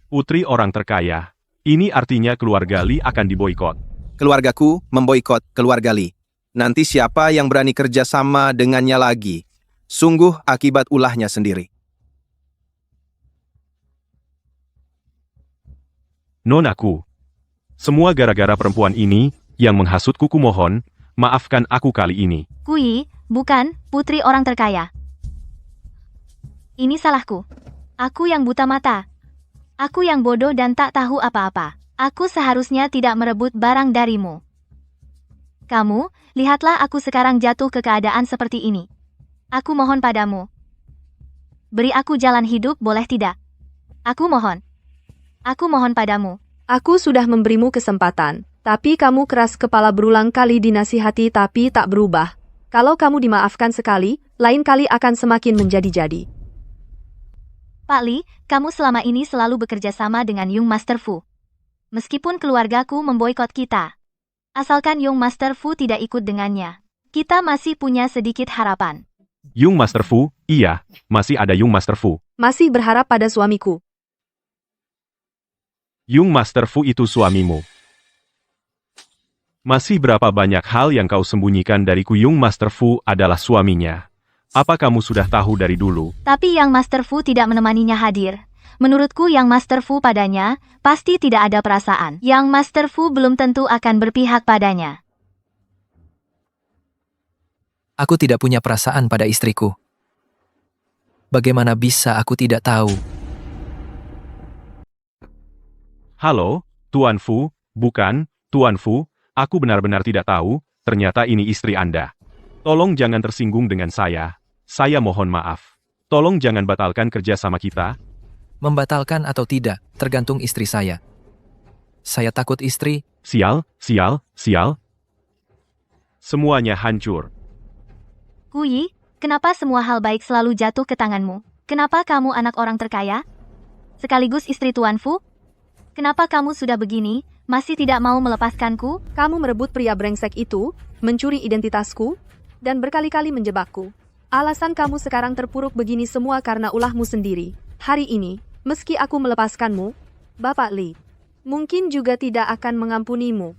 Putri orang terkaya. Ini artinya keluarga Li akan diboikot. Keluargaku memboikot keluarga Li. Nanti siapa yang berani kerja sama dengannya lagi? Sungguh akibat ulahnya sendiri. Nonaku. Semua gara-gara perempuan ini, yang menghasutku. Kumohon, maafkan aku kali ini. Kui, bukan, putri orang terkaya. Ini salahku. Aku yang buta mata. Aku yang bodoh dan tak tahu apa-apa. Aku seharusnya tidak merebut barang darimu. Kamu, lihatlah aku sekarang jatuh ke keadaan seperti ini. Aku mohon padamu. Beri aku jalan hidup boleh tidak? Aku mohon. Aku mohon padamu. Aku sudah memberimu kesempatan, Tapi kamu keras kepala berulang kali dinasihati tapi tak berubah. Kalau kamu dimaafkan sekali, lain kali akan semakin menjadi-jadi. Pak Li, kamu selama ini selalu bekerja sama dengan Young Master Fu. Meskipun keluargaku memboikot kita. Asalkan Young Master Fu tidak ikut dengannya. Kita masih punya sedikit harapan. Young Master Fu, iya, masih ada Young Master Fu. Masih berharap pada suamiku. Young Master Fu itu suamimu. Masih berapa banyak hal yang kau sembunyikan dariku? Young Master Fu adalah suaminya. Apa kamu sudah tahu dari dulu? Tapi Yang Master Fu tidak menemaninya hadir. Menurutku Yang Master Fu padanya, pasti tidak ada perasaan. Yang Master Fu belum tentu akan berpihak padanya. Aku tidak punya perasaan pada istriku. Bagaimana bisa aku tidak tahu? Halo, Tuan Fu, bukan, Tuan Fu, aku benar-benar tidak tahu, ternyata ini istri Anda. Tolong jangan tersinggung dengan saya mohon maaf. Tolong jangan batalkan kerja sama kita. Membatalkan atau tidak, tergantung istri saya. Saya takut istri. Sial. Semuanya hancur. Kui, kenapa semua hal baik selalu jatuh ke tanganmu? Kenapa kamu anak orang terkaya? Sekaligus istri Tuan Fu? Kenapa kamu sudah begini, masih tidak mau melepaskanku? Kamu merebut pria brengsek itu, mencuri identitasku, dan berkali-kali menjebakku. Alasan kamu sekarang terpuruk begini semua karena ulahmu sendiri. Hari ini, meski aku melepaskanmu, Bapak Li, mungkin juga tidak akan mengampunimu.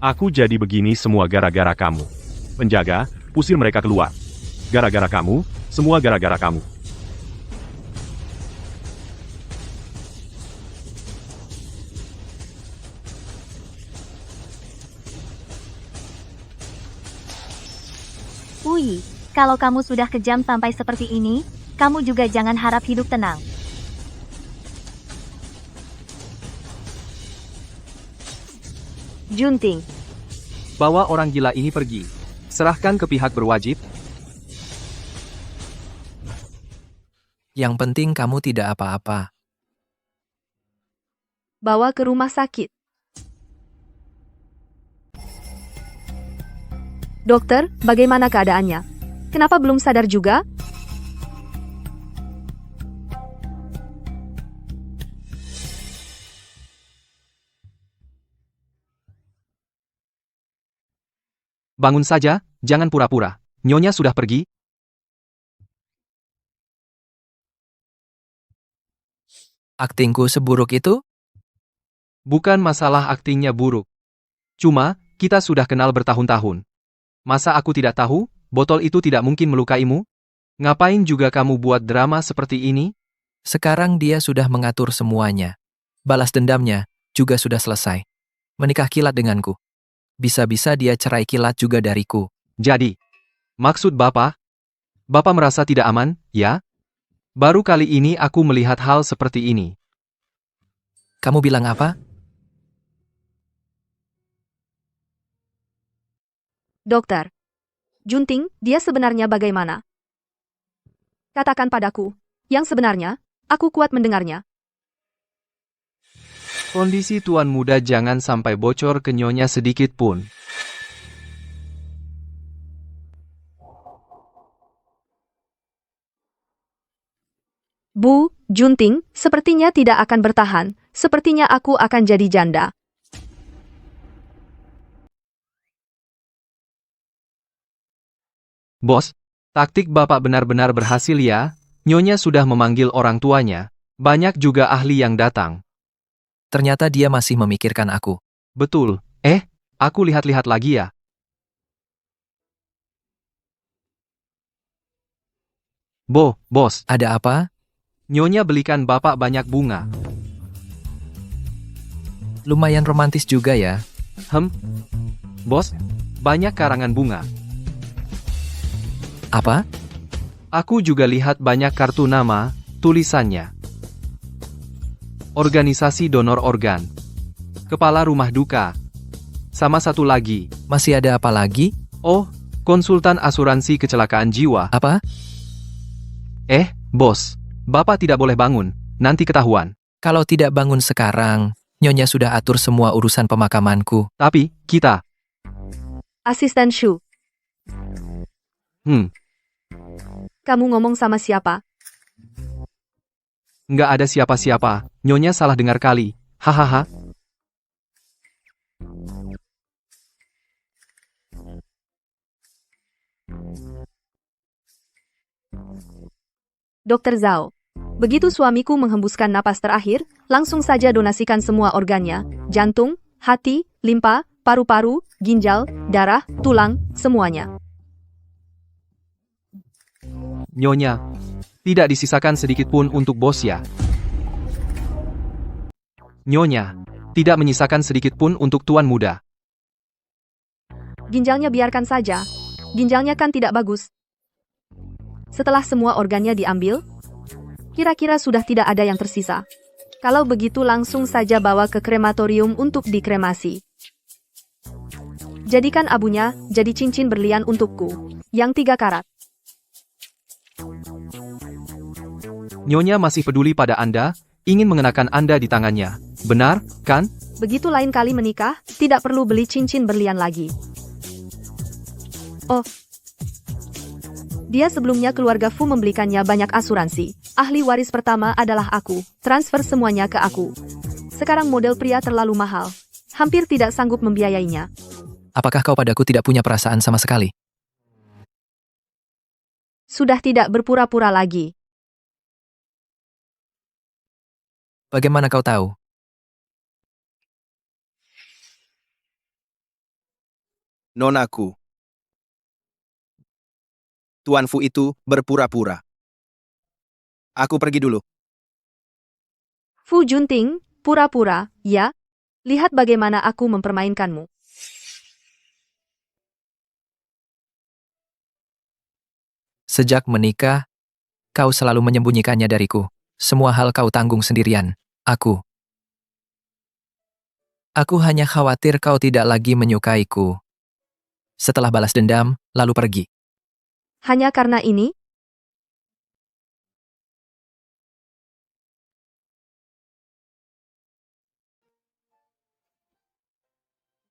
Aku jadi begini semua gara-gara kamu. Penjaga, usir mereka keluar. Gara-gara kamu, semua gara-gara kamu. Kui, kalau kamu sudah kejam sampai seperti ini, kamu juga jangan harap hidup tenang. Junting. Bawa orang gila ini pergi. Serahkan ke pihak berwajib. Yang penting kamu tidak apa-apa. Bawa ke rumah sakit. Dokter, bagaimana keadaannya? Kenapa belum sadar juga? Bangun saja, jangan pura-pura. Nyonya sudah pergi? Aktingku seburuk itu? Bukan masalah aktingnya buruk. Cuma, kita sudah kenal bertahun-tahun. Masa aku tidak tahu, botol itu tidak mungkin melukaimu? Ngapain juga kamu buat drama seperti ini? Sekarang dia sudah mengatur semuanya. Balas dendamnya juga sudah selesai. Menikah kilat denganku. Bisa-bisa dia cerai kilat juga dariku. Jadi, maksud Bapak merasa tidak aman, ya? Baru kali ini aku melihat hal seperti ini. Kamu bilang apa? Dokter. Junting, dia sebenarnya bagaimana? Katakan padaku. Yang sebenarnya, aku kuat mendengarnya. Kondisi tuan muda jangan sampai bocor ke nyonya sedikit pun. Bu, Junting, sepertinya tidak akan bertahan. Sepertinya aku akan jadi janda. Bos, taktik Bapak benar-benar berhasil ya. Nyonya sudah memanggil orang tuanya. Banyak juga ahli yang datang. Ternyata dia masih memikirkan aku. Betul. Aku lihat-lihat lagi ya. Bos. Ada apa? Nyonya belikan Bapak banyak bunga. Lumayan romantis juga ya. Bos, banyak karangan bunga. Apa? Aku juga lihat banyak kartu nama, tulisannya. Organisasi donor organ. Kepala rumah duka. Sama satu lagi. Masih ada apa lagi? Oh, konsultan asuransi kecelakaan jiwa. Apa? Bos. Bapak tidak boleh bangun, nanti ketahuan. Kalau tidak bangun sekarang, Nyonya sudah atur semua urusan pemakamanku. Tapi, kita, Asisten Shu, kamu ngomong sama siapa? nggak ada siapa-siapa. Nyonya salah dengar kali. Hahaha. Dokter Zhao. Begitu suamiku menghembuskan napas terakhir, langsung saja donasikan semua organnya, jantung, hati, limpa, paru-paru, ginjal, darah, tulang, semuanya. Nyonya, tidak disisakan sedikit pun untuk bos ya. Nyonya, tidak menyisakan sedikit pun untuk tuan muda. Ginjalnya biarkan saja. Ginjalnya kan tidak bagus. Setelah semua organnya diambil, kira-kira sudah tidak ada yang tersisa. Kalau begitu langsung saja bawa ke krematorium untuk dikremasi. Jadikan abunya jadi cincin berlian untukku, yang 3 karat. Nyonya masih peduli pada Anda, ingin mengenakan Anda di tangannya. Benar, kan? Begitu lain kali menikah, tidak perlu beli cincin berlian lagi. Oh, dia sebelumnya keluarga Fu membelikannya banyak asuransi. Ahli waris pertama adalah aku. Transfer semuanya ke aku. Sekarang model pria terlalu mahal. Hampir tidak sanggup membiayainya. Apakah kau padaku tidak punya perasaan sama sekali? Sudah tidak berpura-pura lagi. Bagaimana kau tahu? Nonaku. Tuan Fu itu berpura-pura. Aku pergi dulu. Fu Junting, pura-pura, ya? Lihat bagaimana aku mempermainkanmu. Sejak menikah, kau selalu menyembunyikannya dariku. Semua hal kau tanggung sendirian. Aku hanya khawatir kau tidak lagi menyukaiku. Setelah balas dendam, lalu pergi. Hanya karena ini?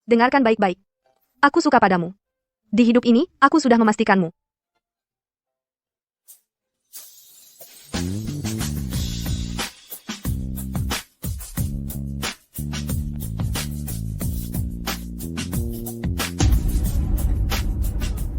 Dengarkan baik-baik. Aku suka padamu. Di hidup ini, aku sudah memastikanmu.